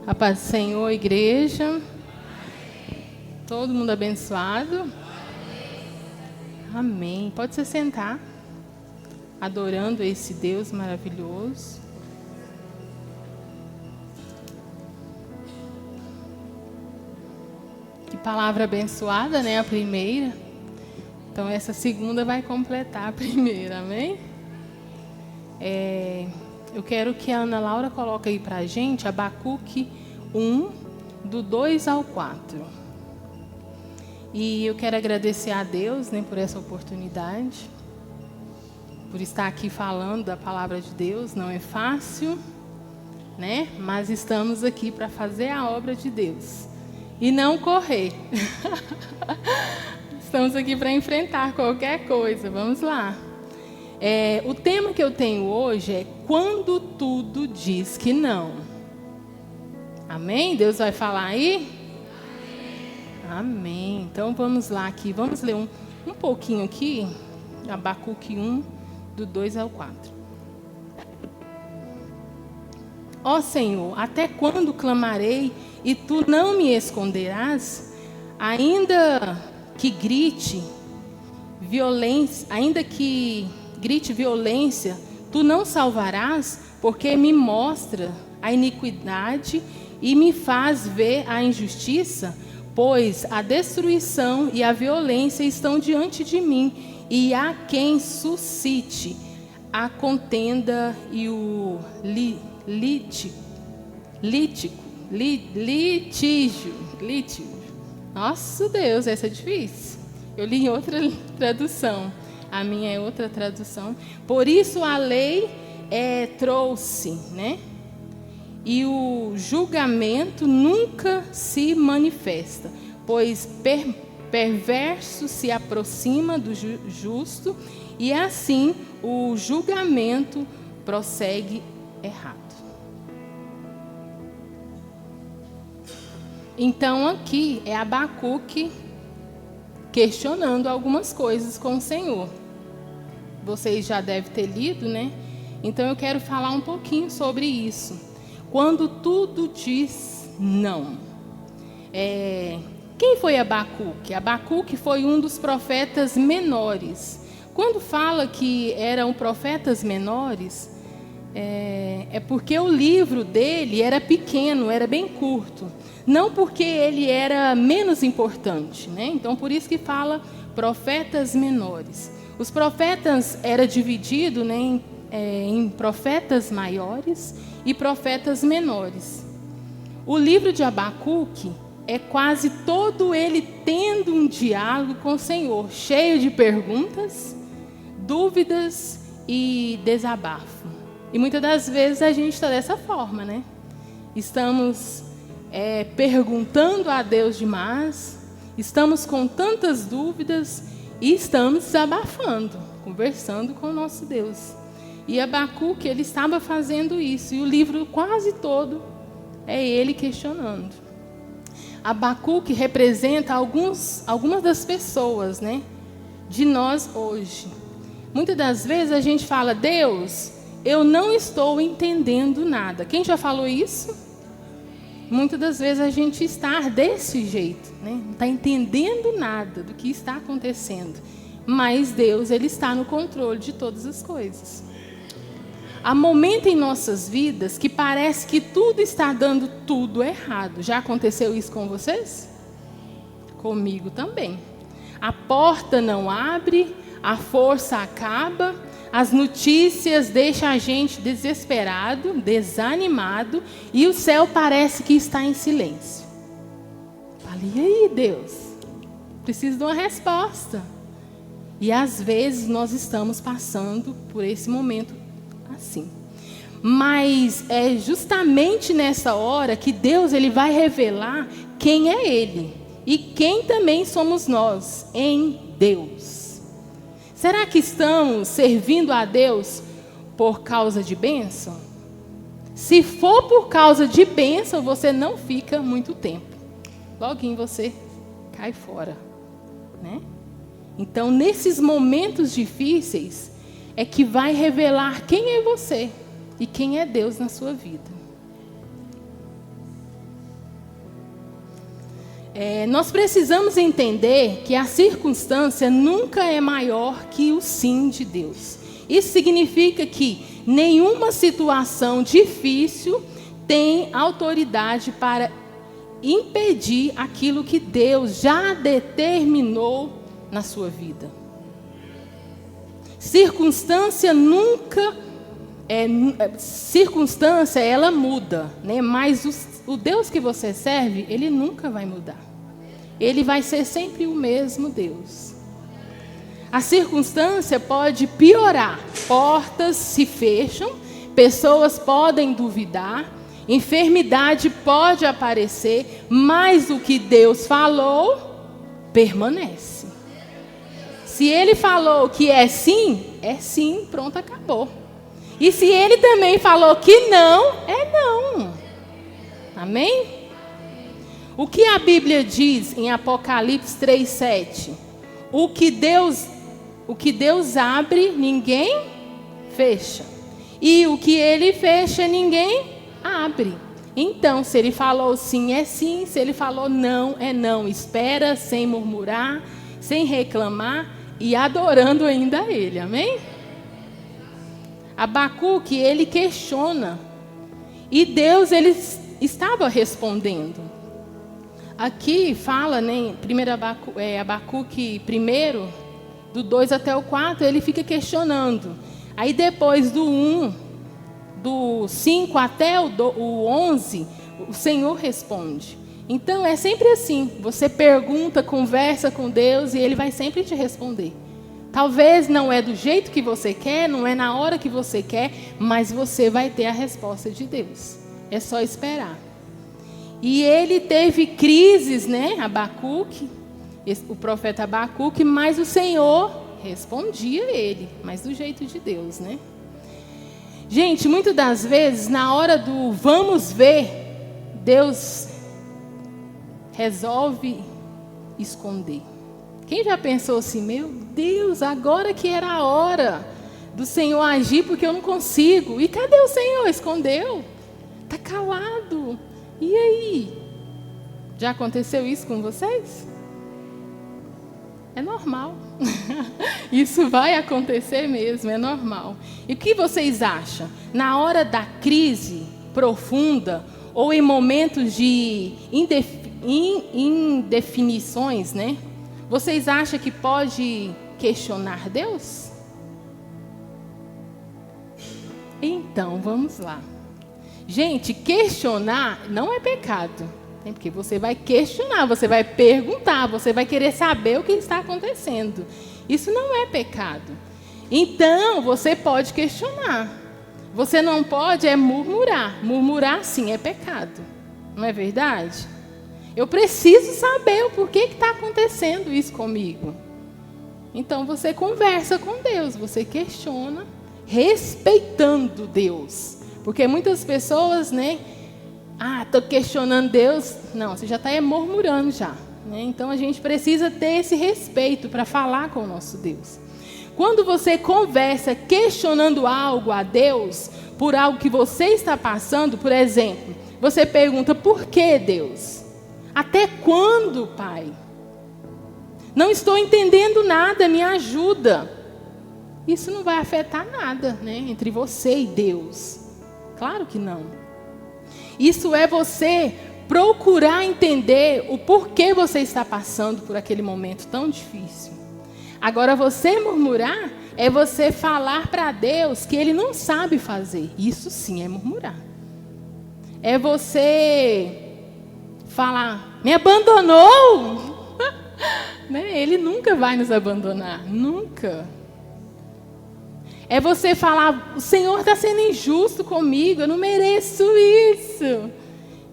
A paz do Senhor, igreja. Todo mundo abençoado. Amém. Pode se sentar, adorando esse Deus maravilhoso. Que palavra abençoada, né? A primeira. Então, essa segunda vai completar a primeira, amém? Eu quero que a Ana Laura coloque aí para a gente Abacuque 1, do 2 ao 4. E eu quero agradecer a Deus, né, por essa oportunidade, por estar aqui falando da palavra de Deus. Não é fácil, né? Mas estamos aqui para fazer a obra de Deus e não correr. Estamos aqui para enfrentar qualquer coisa. Vamos lá. O tema que eu tenho hoje é quando tudo diz que não. Amém? Deus vai falar aí? Amém. Então vamos lá aqui. Vamos ler um pouquinho aqui. Abacuque 1, do 2 ao 4. Ó Senhor, até quando clamarei e tu não me esconderás? Ainda que grite violência, tu não salvarás, porque me mostra a iniquidade e me faz ver a injustiça, pois a destruição e a violência estão diante de mim, e há quem suscite a contenda e o litígio. Nossa Deus, essa é difícil. Eu li em outra tradução. A minha é outra tradução. Por isso a lei trouxe, né? E o julgamento nunca se manifesta, pois perverso se aproxima do justo, e assim o julgamento prossegue errado. Então aqui é Abacuque questionando algumas coisas com o Senhor. Vocês já devem ter lido, né? Então eu quero falar um pouquinho sobre isso. Quando tudo diz não. Quem foi Abacuque? Abacuque foi um dos profetas menores. Quando fala que eram profetas menores, é porque o livro dele era pequeno, era bem curto. Não porque ele era menos importante, né? Então, por isso que fala profetas menores. Os profetas eram divididos, né, em profetas maiores e profetas menores. O livro de Abacuque é quase todo ele tendo um diálogo com o Senhor, cheio de perguntas, dúvidas e desabafo. E muitas das vezes a gente está dessa forma, né? Estamos perguntando a Deus demais, estamos com tantas dúvidas e estamos desabafando, conversando com o nosso Deus. E Abacuque, ele estava fazendo isso, e o livro quase todo é ele questionando. Abacuque representa algumas das pessoas, né, de nós hoje. Muitas das vezes a gente fala: Deus, eu não estou entendendo nada. Quem já falou isso? Muitas das vezes a gente está desse jeito, né? Não está entendendo nada do que está acontecendo. Mas Deus, ele está no controle de todas as coisas. Há momentos em nossas vidas que parece que tudo está dando tudo errado. Já aconteceu isso com vocês? Comigo também. A porta não abre, a força acaba, as notícias deixam a gente desesperado, desanimado, e o céu parece que está em silêncio. Falei: e aí, Deus? Preciso de uma resposta. E às vezes nós estamos passando por esse momento assim. Mas é justamente nessa hora que Deus, ele vai revelar quem é Ele e quem também somos nós em Deus. Será que estamos servindo a Deus por causa de bênção? Se for por causa de bênção, você não fica muito tempo. Loguinho você cai fora, né? Então, nesses momentos difíceis, é que vai revelar quem é você e quem é Deus na sua vida. Nós precisamos entender que a circunstância nunca é maior que o sim de Deus. Isso significa que nenhuma situação difícil tem autoridade para impedir aquilo que Deus já determinou na sua vida. Circunstância ela muda, né? Mas o Deus que você serve, ele nunca vai mudar. Ele vai ser sempre o mesmo Deus. A circunstância pode piorar, portas se fecham, pessoas podem duvidar, enfermidade pode aparecer, mas o que Deus falou permanece. Se Ele falou que é sim, pronto, acabou. E se Ele também falou que não, é não. Amém? O que a Bíblia diz em Apocalipse 3:7? O que Deus abre, ninguém fecha. E o que Ele fecha, ninguém abre. Então, se Ele falou sim, é sim. Se Ele falou não, é não. Espera sem murmurar, sem reclamar e adorando ainda a Ele. Amém? Abacuque, ele questiona. E Deus, ele estava respondendo. Aqui fala, né, Abacuque 1, do 2 até o 4, ele fica questionando. Aí depois do 5 até o 11, o Senhor responde. Então é sempre assim, você pergunta, conversa com Deus e Ele vai sempre te responder. Talvez não é do jeito que você quer, não é na hora que você quer, mas você vai ter a resposta de Deus. É só esperar. E ele teve crises, né, Abacuque, o profeta Abacuque, mas o Senhor respondia ele, mas do jeito de Deus, né? Gente, muitas das vezes, na hora do vamos ver, Deus resolve esconder. Quem já pensou assim, meu Deus, agora que era a hora do Senhor agir, porque eu não consigo. E cadê o Senhor? Escondeu. Está calado. E aí? Já aconteceu isso com vocês? É normal. Isso vai acontecer mesmo, é normal. E o que vocês acham? Na hora da crise profunda, ou em momentos de indefinições, né? Vocês acham que pode questionar Deus? Então, vamos lá. Gente, questionar não é pecado. Porque você vai questionar, você vai perguntar, você vai querer saber o que está acontecendo. Isso não é pecado. Então, você pode questionar. Você não pode murmurar. Murmurar, sim, é pecado. Não é verdade? Eu preciso saber o porquê que está acontecendo isso comigo. Então, você conversa com Deus, você questiona, respeitando Deus. Porque muitas pessoas, né? Estou questionando Deus. Não, você já está murmurando já. Né? Então, a gente precisa ter esse respeito para falar com o nosso Deus. Quando você conversa questionando algo a Deus, por algo que você está passando, por exemplo, você pergunta, por que Deus? Até quando, Pai? Não estou entendendo nada, me ajuda. Isso não vai afetar nada, né, entre você e Deus. Claro que não. Isso é você procurar entender o porquê você está passando por aquele momento tão difícil. Agora, você murmurar é você falar para Deus que Ele não sabe fazer. Isso sim é murmurar. É você falar, me abandonou? Né? Ele nunca vai nos abandonar, nunca. É você falar, o Senhor está sendo injusto comigo, eu não mereço isso.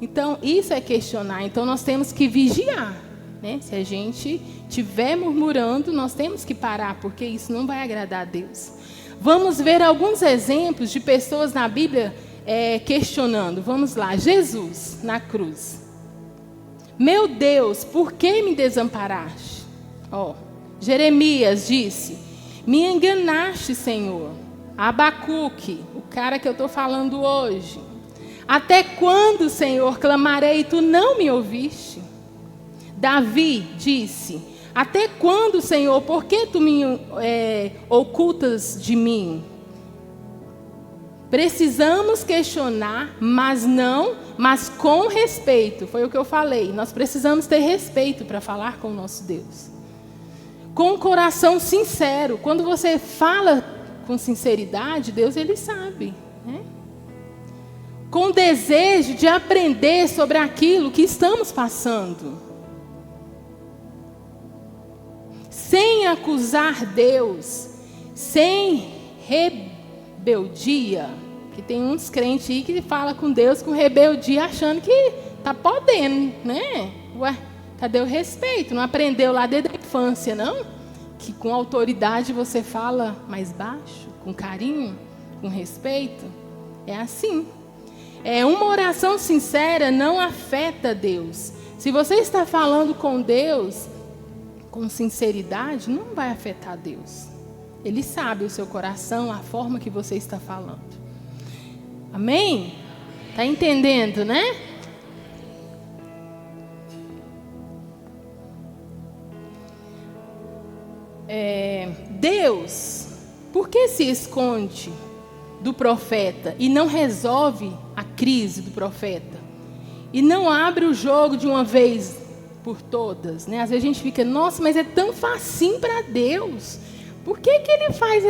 Então, isso é questionar. Então, nós temos que vigiar. Né? Se a gente estiver murmurando, nós temos que parar, porque isso não vai agradar a Deus. Vamos ver alguns exemplos de pessoas na Bíblia questionando. Vamos lá, Jesus na cruz. Meu Deus, por que me desamparaste? Jeremias disse, me enganaste, Senhor. Abacuque, o cara que eu estou falando hoje. Até quando, Senhor, clamarei e tu não me ouviste? Davi disse, até quando, Senhor, por que tu me ocultas de mim? Precisamos questionar, mas com respeito. Foi o que eu falei. Nós precisamos ter respeito para falar com o nosso Deus. Com o coração sincero. Quando você fala com sinceridade, Deus, Ele sabe. Né? Com desejo de aprender sobre aquilo que estamos passando. Sem acusar Deus. Sem rebeldia. Que tem uns crentes aí que falam com Deus com rebeldia, achando que está podendo, né? Ué, cadê o respeito? Não aprendeu lá desde a infância, não? Que com autoridade você fala mais baixo, com carinho, com respeito? É assim. Uma oração sincera não afeta Deus. Se você está falando com Deus com sinceridade, não vai afetar Deus. Ele sabe o seu coração, a forma que você está falando. Amém? Está entendendo, né? Deus, por que se esconde do profeta e não resolve a crise do profeta? E não abre o jogo de uma vez por todas, né? Às vezes a gente fica, nossa, mas é tão facinho para Deus. Por que ele faz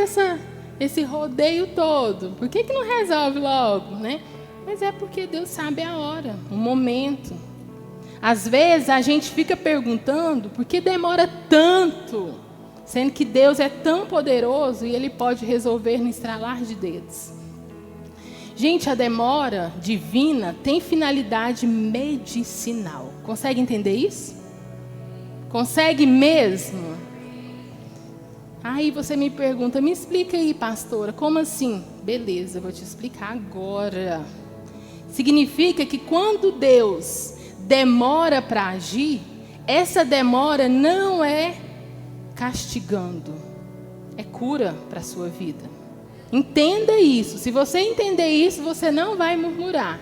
esse rodeio todo? Por que não resolve logo, né? Mas é porque Deus sabe a hora, o momento. Às vezes a gente fica perguntando por que demora tanto, sendo que Deus é tão poderoso e Ele pode resolver no estralar de dedos. Gente, a demora divina tem finalidade medicinal. Consegue entender isso? Consegue mesmo? Aí você me pergunta, me explica aí, pastora, como assim? Beleza, eu vou te explicar agora. Significa que quando Deus demora para agir, essa demora não é castigando, é cura para a sua vida. Entenda isso. Se você entender isso, você não vai murmurar.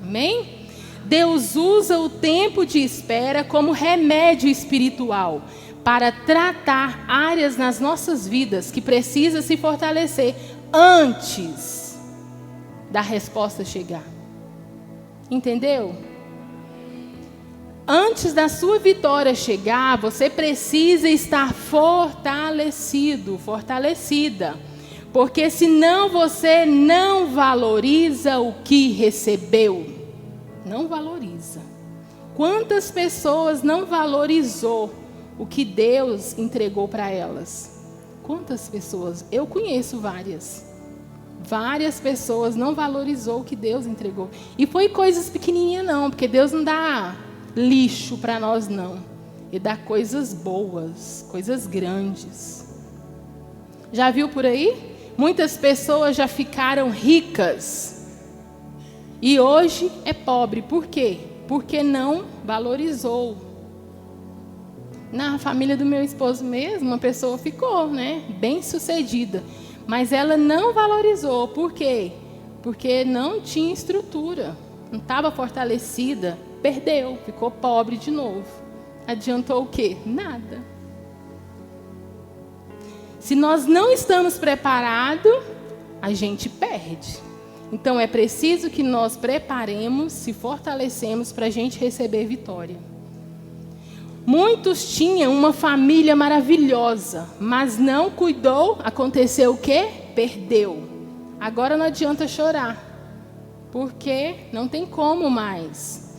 Amém? Deus usa o tempo de espera como remédio espiritual para tratar áreas nas nossas vidas que precisam se fortalecer antes da resposta chegar. Entendeu? Antes da sua vitória chegar, você precisa estar fortalecido, fortalecida. Porque senão você não valoriza o que recebeu. Não valoriza. Quantas pessoas não valorizou o que Deus entregou para elas? Quantas pessoas? Eu conheço várias. Várias pessoas não valorizou o que Deus entregou. E foi coisas pequenininhas não, porque Deus não dá lixo para nós não. Ele dá coisas boas, coisas grandes. Já viu por aí? Muitas pessoas já ficaram ricas e hoje é pobre. Por quê? Porque não valorizou. Na família do meu esposo mesmo, uma pessoa ficou, né, bem sucedida, mas ela não valorizou. Por quê? Porque não tinha estrutura, não estava fortalecida, perdeu, ficou pobre de novo. Adiantou o quê? Nada. Se nós não estamos preparados, a gente perde. Então é preciso que nós preparemos, se fortalecemos para a gente receber vitória. Muitos tinham uma família maravilhosa, mas não cuidou, aconteceu o quê? Perdeu. Agora não adianta chorar, porque não tem como mais.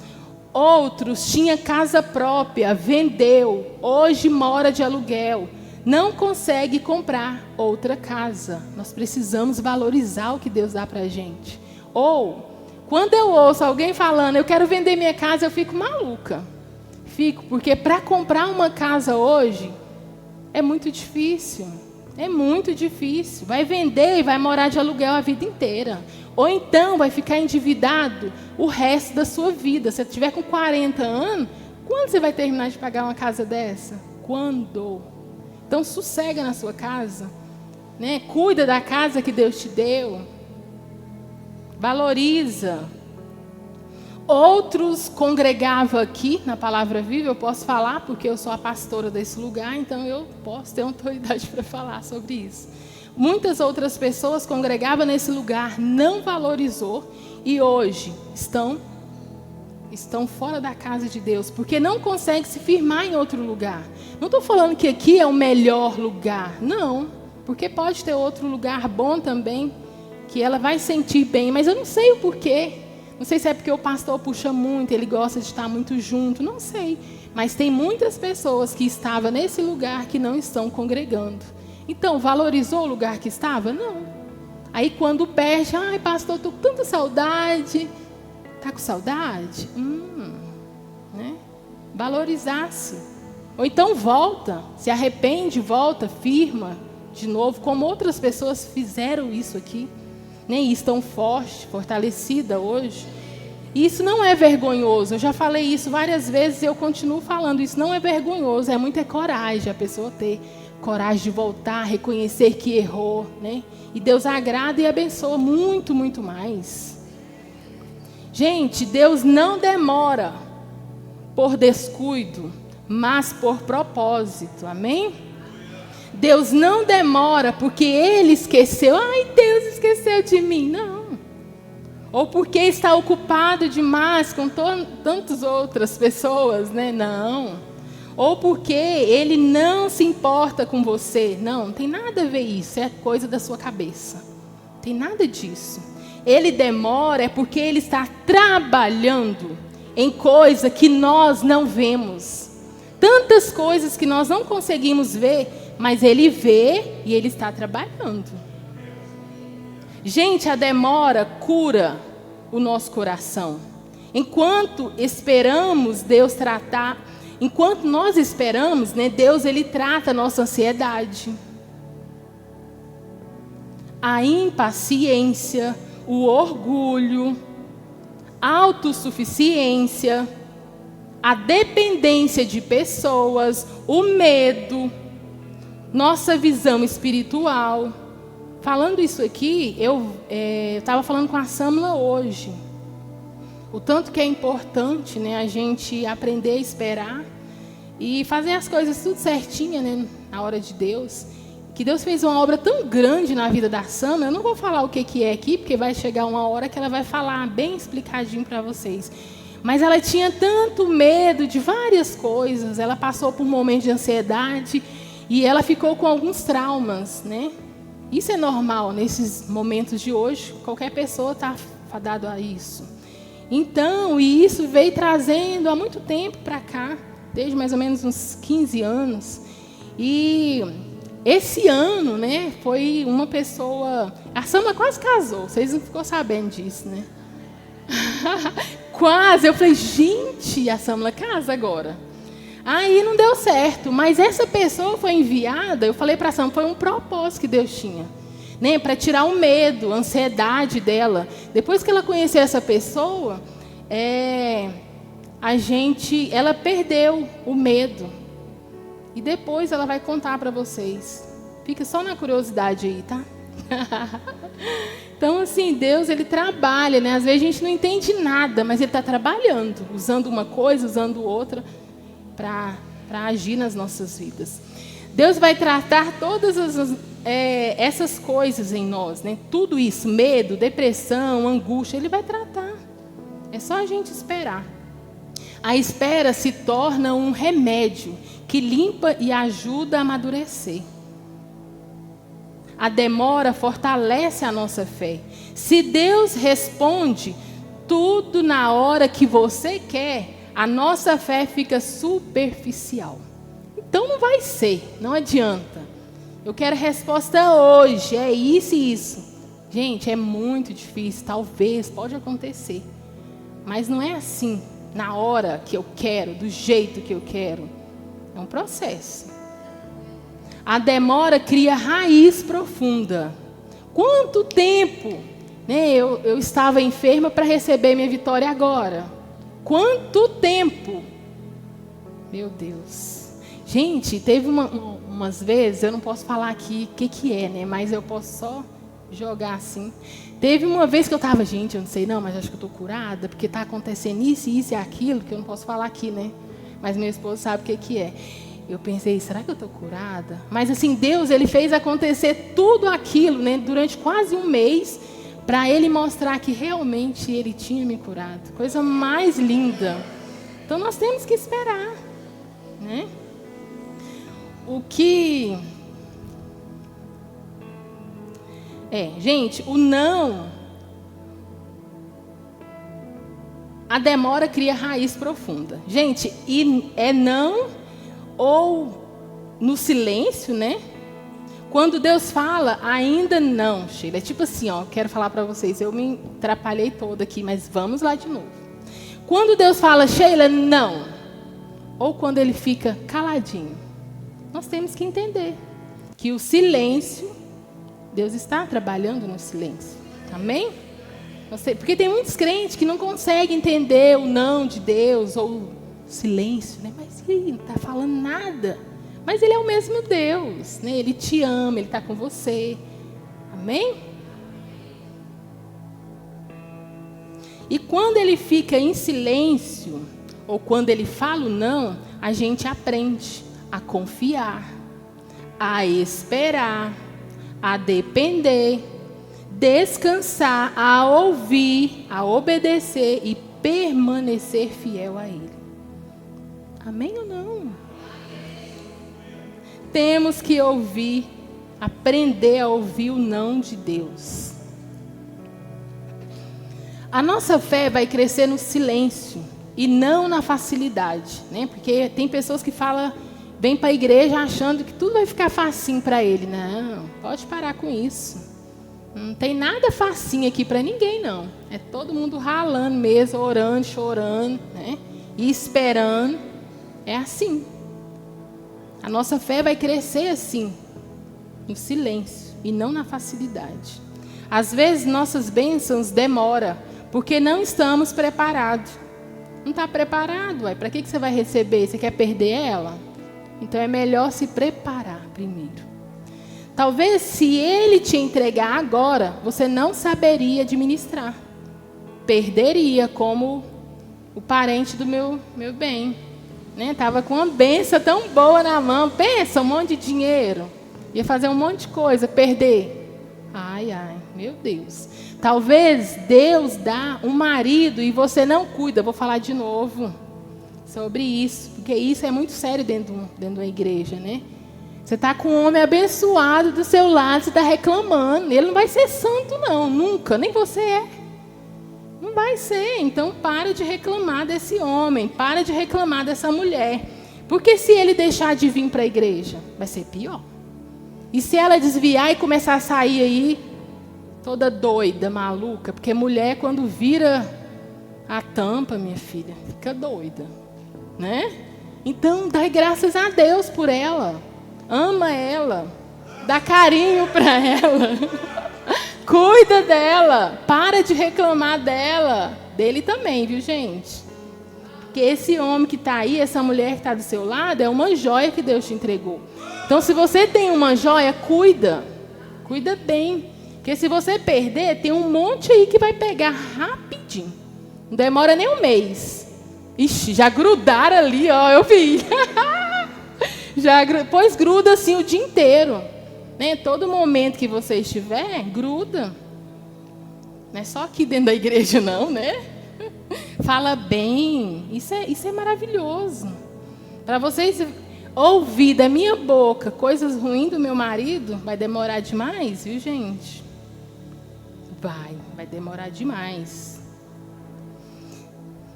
Outros tinham casa própria, vendeu, hoje mora de aluguel. Não consegue comprar outra casa. Nós precisamos valorizar o que Deus dá para a gente. Ou, quando eu ouço alguém falando, eu quero vender minha casa, eu fico maluca. Fico, porque para comprar uma casa hoje, é muito difícil. É muito difícil. Vai vender e vai morar de aluguel a vida inteira. Ou então vai ficar endividado o resto da sua vida. Se você estiver com 40 anos, quando você vai terminar de pagar uma casa dessa? Quando? Então, sossega na sua casa, né? Cuida da casa que Deus te deu. Valoriza. Outros congregavam aqui na Palavra Viva, eu posso falar porque eu sou a pastora desse lugar, então eu posso ter autoridade para falar sobre isso. Muitas outras pessoas congregavam nesse lugar, não valorizou e hoje estão fora da casa de Deus, porque não consegue se firmar em outro lugar. Não estou falando que aqui é o melhor lugar, não, porque pode ter outro lugar bom também, que ela vai sentir bem, mas eu não sei o porquê. Não sei se é porque o pastor puxa muito, ele gosta de estar muito junto, não sei. Mas tem muitas pessoas que estavam nesse lugar que não estão congregando. Então, valorizou o lugar que estava? Não. Aí quando perde, ai pastor, estou com tanta saudade. Está com saudade? Né? Valorizar-se. Ou então volta, se arrepende, volta, firma de novo, como outras pessoas fizeram isso aqui. né? E estão forte, fortalecida hoje. E isso não é vergonhoso. Eu já falei isso várias vezes e eu continuo falando. Isso não é vergonhoso, é muita coragem a pessoa ter coragem de voltar, reconhecer que errou, né? E Deus agrada e abençoa muito, muito mais. Gente, Deus não demora por descuido, mas por propósito. Amém? Deus não demora porque Ele esqueceu. Ai, Deus esqueceu de mim. Não. Ou porque está ocupado demais com tantas outras pessoas, né? Não. Ou porque Ele não se importa com você. Não tem nada a ver isso. É coisa da sua cabeça. Não tem nada disso. Ele demora é porque Ele está trabalhando em coisa que nós não vemos. Tantas coisas que nós não conseguimos ver, mas Ele vê e Ele está trabalhando. Gente, a demora cura o nosso coração. Enquanto esperamos Deus tratar, enquanto nós esperamos, né, Deus Ele trata a nossa ansiedade. A impaciência, o orgulho, a autossuficiência, a dependência de pessoas, o medo, nossa visão espiritual. Falando isso aqui, eu estava falando com a Samla hoje. O tanto que é importante, né, a gente aprender a esperar e fazer as coisas tudo certinha, né, na hora de Deus. Que Deus fez uma obra tão grande na vida da Samla. Eu não vou falar o que é aqui, porque vai chegar uma hora que ela vai falar bem explicadinho para vocês. Mas ela tinha tanto medo de várias coisas. Ela passou por um momento de ansiedade e ela ficou com alguns traumas, né? Isso é normal nesses momentos de hoje. Qualquer pessoa está fadado a isso. Então, e isso veio trazendo há muito tempo para cá, desde mais ou menos uns 15 anos. E esse ano, né, foi uma pessoa... A Samla quase casou, vocês não ficou sabendo disso, né? Quase, eu falei, gente, a Samla casa agora. Aí não deu certo, mas essa pessoa foi enviada, eu falei para a Samla, foi um propósito que Deus tinha, né, para tirar o medo, a ansiedade dela. Depois que ela conheceu essa pessoa, ela perdeu o medo. E depois ela vai contar para vocês. Fica só na curiosidade aí, tá? Então, assim, Deus, Ele trabalha, né? Às vezes a gente não entende nada, mas Ele está trabalhando, usando uma coisa, usando outra, para agir nas nossas vidas. Deus vai tratar todas essas coisas em nós, né? Tudo isso, medo, depressão, angústia, Ele vai tratar. É só a gente esperar. A espera se torna um remédio que limpa e ajuda a amadurecer. A demora fortalece a nossa fé. Se Deus responde tudo na hora que você quer, a nossa fé fica superficial. Então não vai ser, não adianta. Eu quero resposta hoje, é isso e isso. Gente, é muito difícil, talvez, pode acontecer. Mas não é assim, na hora que eu quero, do jeito que eu quero. É um processo. A demora cria raiz profunda. Quanto tempo, né, eu estava enferma para receber minha vitória agora? Quanto tempo? Meu Deus. Gente, teve umas vezes, eu não posso falar aqui o que é, né? Mas eu posso só jogar assim. Teve uma vez que eu estava, gente, eu não sei não, mas acho que eu estou curada, porque está acontecendo isso e aquilo, que eu não posso falar aqui, né? Mas meu esposo sabe o que é. Eu pensei, será que eu estou curada? Mas assim, Deus, Ele fez acontecer tudo aquilo, né, durante quase um mês, para Ele mostrar que realmente Ele tinha me curado. Coisa mais linda. Então nós temos que esperar, né? Gente, o não, a demora cria raiz profunda. Gente, e é não ou no silêncio, né? Quando Deus fala, ainda não, Sheila. É tipo assim, ó, quero falar para vocês, eu me atrapalhei toda aqui, mas vamos lá de novo. Quando Deus fala, Sheila, não, ou quando Ele fica caladinho, nós temos que entender que o silêncio, Deus está trabalhando no silêncio. Amém? Porque tem muitos crentes que não conseguem entender o não de Deus ou o silêncio, né? Mas ele não está falando nada. Mas Ele é o mesmo Deus, né? Ele te ama, Ele está com você. Amém? E quando Ele fica em silêncio, ou quando Ele fala o não, a gente aprende a confiar, a esperar, a depender, descansar, a ouvir, a obedecer e permanecer fiel a Ele. Amém ou não? Temos que ouvir, aprender a ouvir o não de Deus. A nossa fé vai crescer no silêncio e não na facilidade, né? Porque tem pessoas que vêm para a igreja achando que tudo vai ficar facinho para ele. Não, pode parar com isso. Não tem nada facinho aqui para ninguém, não. É todo mundo ralando mesmo, orando, chorando, né? E esperando. É assim. A nossa fé vai crescer assim, no silêncio e não na facilidade. Às vezes nossas bênçãos demoram, porque não estamos preparados. Não está preparado, para que você vai receber? Você quer perder ela? Então é melhor se preparar primeiro. Talvez se Ele te entregar agora, você não saberia administrar. Perderia, como o parente do meu bem. Estava com uma benção tão boa na mão. Pensa, um monte de dinheiro. Ia fazer um monte de coisa, perder. Ai, meu Deus. Talvez Deus dá um marido e você não cuida. Vou falar de novo sobre isso, porque isso é muito sério dentro de uma igreja, né? Você está com um homem abençoado do seu lado, você está reclamando. Ele não vai ser santo, não, nunca, nem você é. Não vai ser. Então, para de reclamar desse homem, para de reclamar dessa mulher. Porque se ele deixar de vir para a igreja, vai ser pior. E se ela desviar e começar a sair aí, toda doida, maluca, porque mulher, quando vira a tampa, minha filha, fica doida, né? Então, dá graças a Deus por ela. Ama ela. Dá carinho para ela. Cuida dela. Para de reclamar dela. Dele também, viu, gente? Porque esse homem que está aí, essa mulher que está do seu lado, é uma joia que Deus te entregou. Então, se você tem uma joia, cuida. Cuida bem. Porque se você perder, tem um monte aí que vai pegar rapidinho. Não demora nem um mês. Ixi, já grudaram ali, ó, eu vi. Pois gruda assim o dia inteiro. Né? Todo momento que você estiver, gruda. Não é só aqui dentro da igreja, não, né? Fala bem. Isso é maravilhoso. Para vocês ouvir da minha boca coisas ruins do meu marido, vai demorar demais, viu, gente? Vai demorar demais.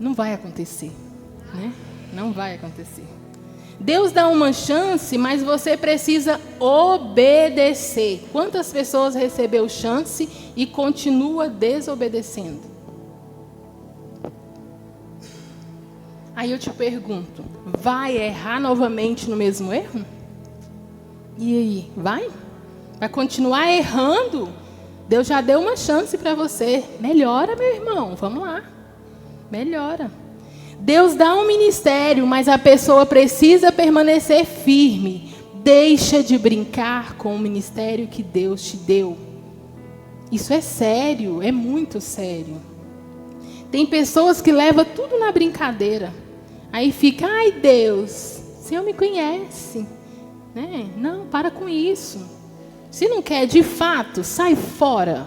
Não vai acontecer, né? Não vai acontecer. Deus dá uma chance, mas você precisa obedecer. Quantas pessoas recebeu chance e continua desobedecendo? Aí eu te pergunto, vai errar novamente no mesmo erro? E aí, vai? Vai continuar errando? Deus já deu uma chance para você. Melhora, meu irmão, vamos lá. Melhora. Deus dá um ministério, mas a pessoa precisa permanecer firme. Deixa de brincar com o ministério que Deus te deu. Isso é sério, é muito sério. Tem pessoas que levam tudo na brincadeira. Aí fica, ai Deus, o Senhor me conhece. Né? Não, para com isso. Se não quer de fato, sai fora.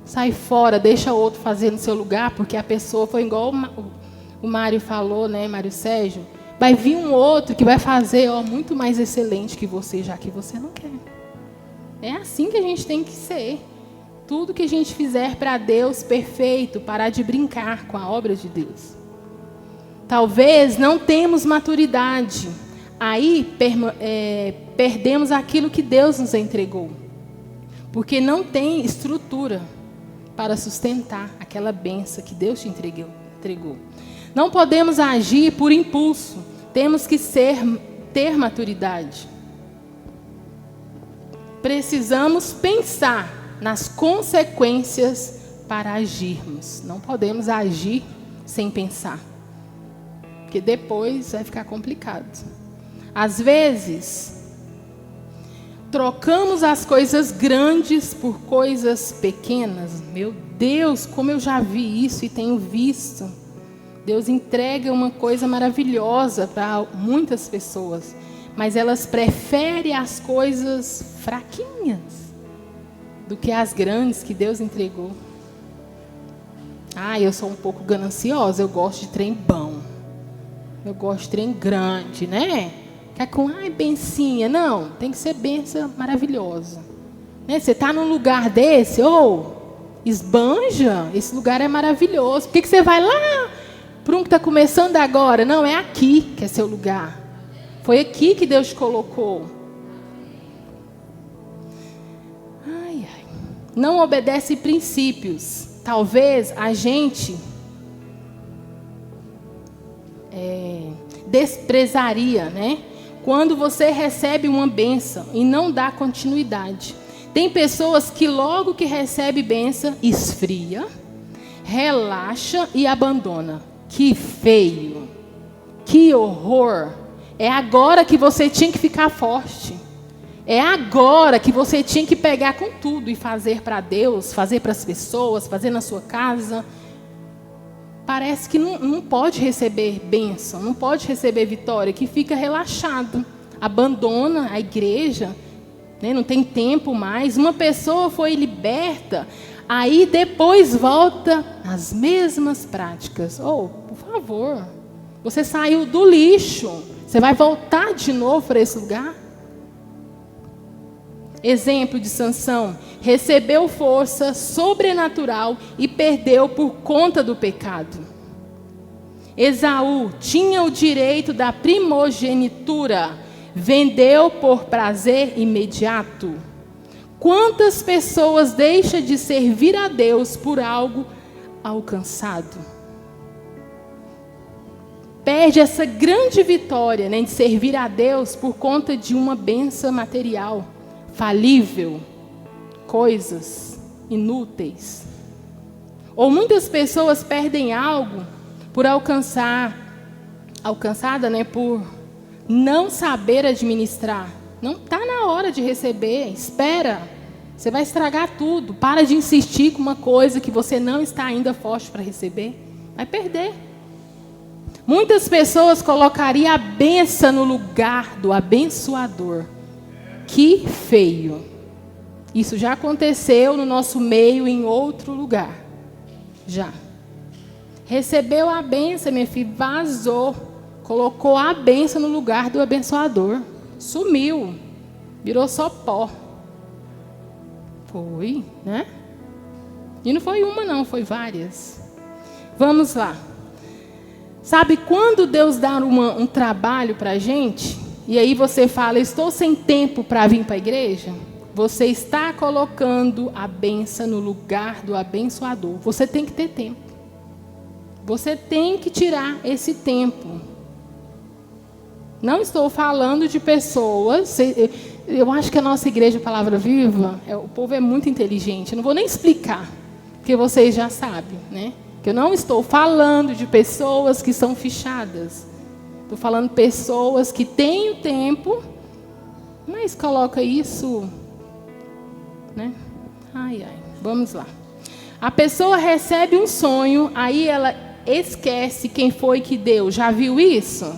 Sai fora, deixa outro fazer no seu lugar, porque a pessoa foi igual o Mário falou, né, Mário Sérgio? Vai vir um outro que vai fazer muito mais excelente que você, já que você não quer. É assim que a gente tem que ser. Tudo que a gente fizer para Deus, perfeito, parar de brincar com a obra de Deus. Talvez não temos maturidade. Aí perdemos aquilo que Deus nos entregou. Porque não tem estrutura para sustentar aquela bênção que Deus te entregou. Não podemos agir por impulso. Temos que ter maturidade. Precisamos pensar nas consequências para agirmos. Não podemos agir sem pensar, porque depois vai ficar complicado. Às vezes, trocamos as coisas grandes por coisas pequenas. Meu Deus, como eu já vi isso e tenho visto. Deus entrega uma coisa maravilhosa para muitas pessoas, mas elas preferem as coisas fraquinhas do que as grandes que Deus entregou. Eu sou um pouco gananciosa, eu gosto de trem bom. Eu gosto de trem grande, né? Que é com, bencinha. Não, tem que ser benção maravilhosa. Né? Você está num lugar desse, esbanja, esse lugar é maravilhoso. Por que você vai lá para um que está começando agora? Não, é aqui que é seu lugar. Foi aqui que Deus te colocou. Não obedece princípios. Talvez a gente desprezaria, né? Quando você recebe uma bênção e não dá continuidade. Tem pessoas que logo que recebe bênção, esfria, relaxa e abandona. Que feio, que horror. É agora que você tinha que ficar forte. É agora que você tinha que pegar com tudo e fazer para Deus, fazer para as pessoas, fazer na sua casa. Parece que não pode receber bênção, não pode receber vitória, que fica relaxado, abandona a igreja, né? Não tem tempo mais. Uma pessoa foi liberta, aí depois volta às mesmas práticas. Por favor, você saiu do lixo, você vai voltar de novo para esse lugar? Exemplo de Sansão: recebeu força sobrenatural e perdeu por conta do pecado. Esaú tinha o direito da primogenitura, vendeu por prazer imediato. Quantas pessoas deixam de servir a Deus por algo alcançado? Perde essa grande vitória, né, de servir a Deus por conta de uma bênção material falível, coisas inúteis. Ou muitas pessoas perdem algo por alcançada, né, por não saber administrar. Não está na hora de receber, espera. Você vai estragar tudo. Para de insistir com uma coisa que você não está ainda forte para receber. Vai perder. Muitas pessoas colocariam a bênção no lugar do abençoador. Que feio. Isso já aconteceu no nosso meio em outro lugar. Já. Recebeu a bênção, minha filha, vazou. Colocou a bênção no lugar do abençoador. Sumiu. Virou só pó. Foi, né? E não foi uma não, foi várias. Vamos lá. Sabe quando Deus dá um trabalho para a gente? E aí você fala, estou sem tempo para vir para a igreja? Você está colocando a bênção no lugar do abençoador. Você tem que ter tempo. Você tem que tirar esse tempo. Não estou falando de pessoas... Eu acho que a nossa igreja Palavra Viva, o povo é muito inteligente. Eu não vou nem explicar, porque vocês já sabem, né? Que eu não estou falando de pessoas que são fichadas. Estou falando de pessoas que têm o tempo, mas coloca isso, né? Vamos lá. A pessoa recebe um sonho, aí ela esquece quem foi que deu. Já viu isso?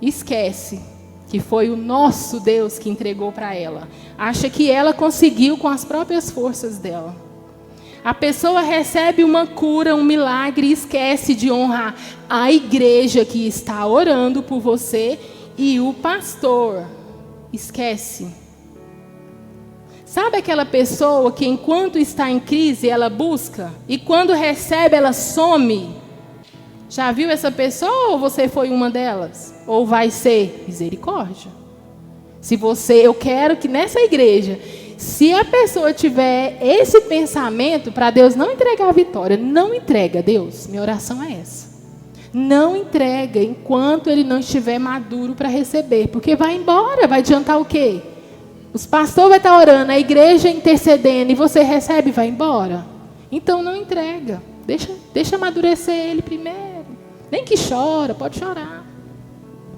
Esquece que foi o nosso Deus que entregou para ela. Acha que ela conseguiu com as próprias forças dela. A pessoa recebe uma cura, um milagre, e esquece de honrar a igreja que está orando por você e o pastor. Esquece. Sabe aquela pessoa que enquanto está em crise ela busca e quando recebe ela some? Já viu essa pessoa ou você foi uma delas? Ou vai ser? Misericórdia. Eu quero que nessa igreja, se a pessoa tiver esse pensamento, para Deus não entregar a vitória, não entrega, Deus, minha oração é essa. Não entrega enquanto ele não estiver maduro para receber, porque vai embora, vai adiantar o quê? Os pastores vão estar orando, a igreja intercedendo, e você recebe e vai embora. Então não entrega. Deixa amadurecer ele primeiro. Nem que chora, pode chorar.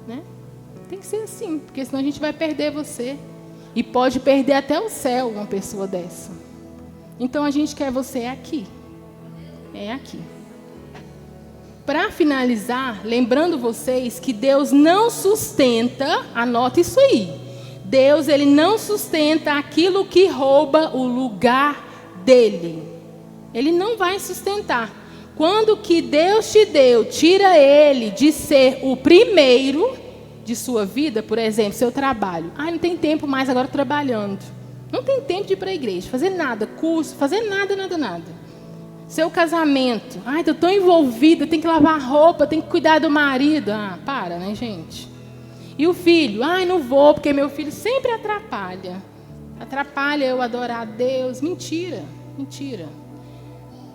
Né? Tem que ser assim, porque senão a gente vai perder você. E pode perder até o céu uma pessoa dessa. Então a gente quer você aqui. É aqui. Para finalizar, lembrando vocês que Deus não sustenta, anota isso aí. Deus, ele não sustenta aquilo que rouba o lugar dele. Ele não vai sustentar. Quando que Deus te deu, tira ele de ser o primeiro de sua vida, por exemplo, seu trabalho. Não tem tempo mais agora trabalhando. Não tem tempo de ir para a igreja, fazer nada, curso, fazer nada. Seu casamento. Estou tão envolvida, tem que lavar roupa, tem que cuidar do marido. Para, né, gente? E o filho? Não vou, porque meu filho sempre atrapalha. Atrapalha eu adorar a Deus. Mentira.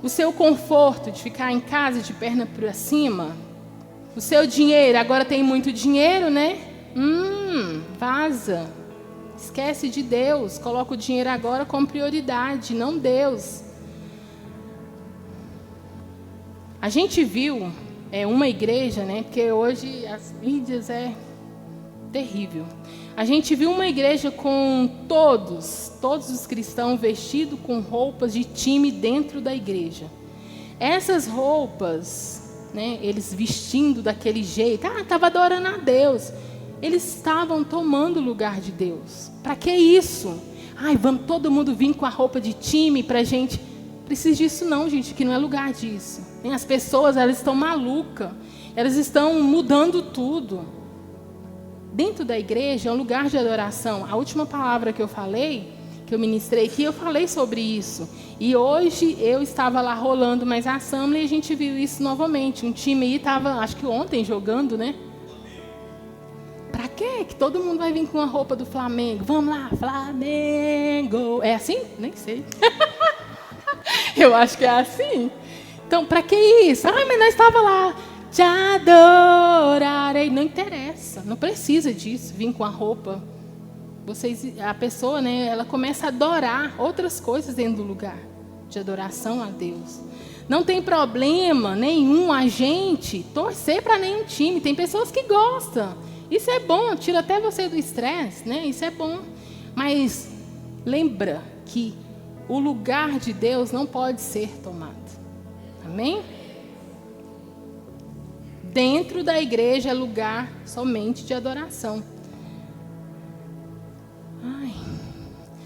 O seu conforto de ficar em casa de perna para cima. O seu dinheiro, agora tem muito dinheiro, né? Vaza. Esquece de Deus. Coloca o dinheiro agora como prioridade, não Deus. A gente viu uma igreja, né? Porque hoje as mídias é terrível. A gente viu uma igreja com todos os cristãos vestidos com roupas de time dentro da igreja. Essas roupas, né, eles vestindo daquele jeito, estava adorando a Deus. Eles estavam tomando o lugar de Deus. Para que isso? Vamos todo mundo vir com a roupa de time para a gente. Precisa disso não, gente, que não é lugar disso. As pessoas, elas estão malucas. Elas estão mudando tudo. Dentro da igreja é um lugar de adoração. A última palavra que eu falei, que eu ministrei aqui, eu falei sobre isso. E hoje eu estava lá rolando mais a Assembly e a gente viu isso novamente. Um time aí estava, acho que ontem, jogando, né? Pra quê? Que todo mundo vai vir com a roupa do Flamengo. Vamos lá, Flamengo. É assim? Nem sei. Eu acho que é assim. Então, para que isso? Mas nós estávamos lá. Te adorarei. Não interessa. Não precisa disso. Vir com a roupa. A pessoa, né, ela começa a adorar outras coisas dentro do lugar de adoração a Deus. Não tem problema nenhum a gente torcer para nenhum time. Tem pessoas que gostam. Isso é bom. Tira até você do estresse, né? Isso é bom. Mas lembra que o lugar de Deus não pode ser tomado. Amém? Dentro da igreja é lugar somente de adoração.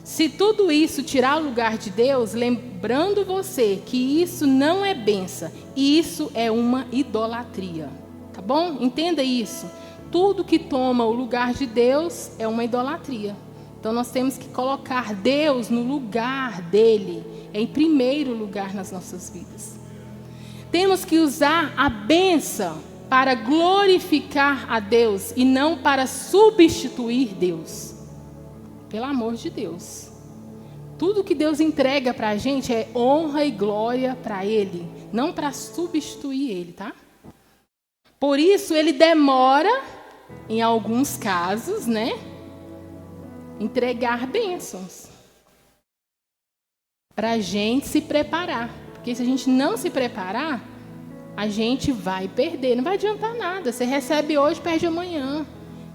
Se tudo isso tirar o lugar de Deus, lembrando você que isso não é bênção, isso é uma idolatria. Tá bom? Entenda isso. Tudo que toma o lugar de Deus é uma idolatria. Então nós temos que colocar Deus no lugar dele, em primeiro lugar nas nossas vidas. Temos que usar a bênção para glorificar a Deus e não para substituir Deus. Pelo amor de Deus. Tudo que Deus entrega para a gente é honra e glória para Ele, não para substituir Ele, tá? Por isso ele demora, em alguns casos, né? Entregar bênçãos para a gente se preparar, porque se a gente não se preparar, a gente vai perder, não vai adiantar nada. Você recebe hoje, perde amanhã.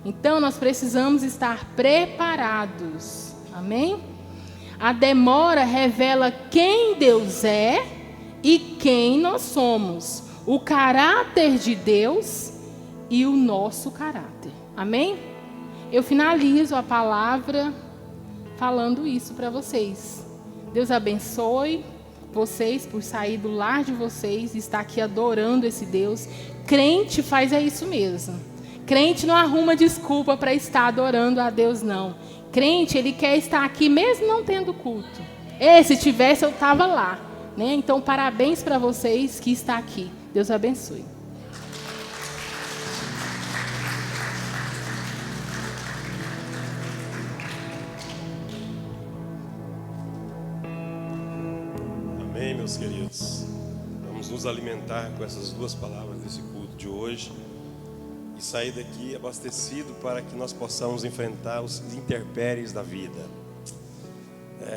Então nós precisamos estar preparados, amém? A demora revela quem Deus é e quem nós somos, o caráter de Deus e o nosso caráter, amém? Eu finalizo a palavra falando isso para vocês. Deus abençoe vocês por sair do lar de vocês e estar aqui adorando esse Deus. Crente faz isso mesmo. Crente não arruma desculpa para estar adorando a Deus, não. Crente, ele quer estar aqui mesmo não tendo culto. Se tivesse, eu estava lá, né? Então, parabéns para vocês que estão aqui. Deus abençoe. Amém, meus queridos. Vamos nos alimentar com essas duas palavras desse culto de hoje. e sair daqui abastecido para que nós possamos enfrentar os intempéries da vida.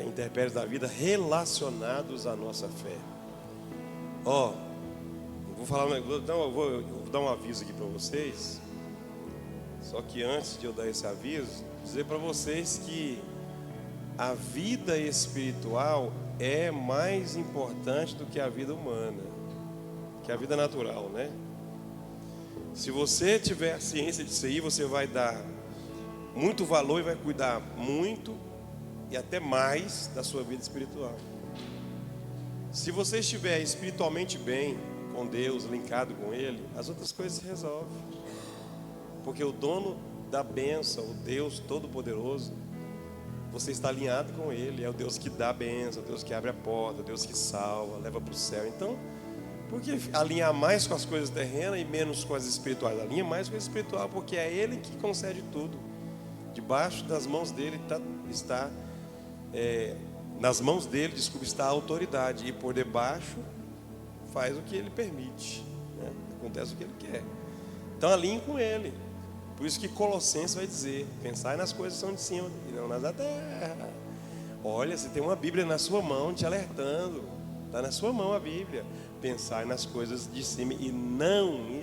Intempéries da vida relacionados à nossa fé. Vou dar um aviso aqui para vocês. Só que antes de eu dar esse aviso, dizer para vocês que a vida espiritual é mais importante do que a vida humana, que a vida natural, né? Se você tiver a ciência disso aí, você vai dar muito valor e vai cuidar muito e até mais da sua vida espiritual. Se você estiver espiritualmente bem com Deus, linkado com Ele, as outras coisas se resolvem. Porque o dono da bênção, o Deus Todo-Poderoso, você está alinhado com Ele. É o Deus que dá a bênção, o Deus que abre a porta, o Deus que salva, leva para o céu. Então, por que alinhar mais com as coisas terrenas e menos com as espirituais? Alinha mais com a espiritual, porque é Ele que concede tudo. Debaixo das mãos dele nas mãos dele, está a autoridade. E por debaixo faz o que Ele permite, né? Acontece o que Ele quer. Então alinhe com Ele. Por isso que Colossenses vai dizer: pensai nas coisas que são de cima e não nas da terra. Olha, você tem uma Bíblia na sua mão te alertando. Está na sua mão a Bíblia. Pensai nas coisas de cima e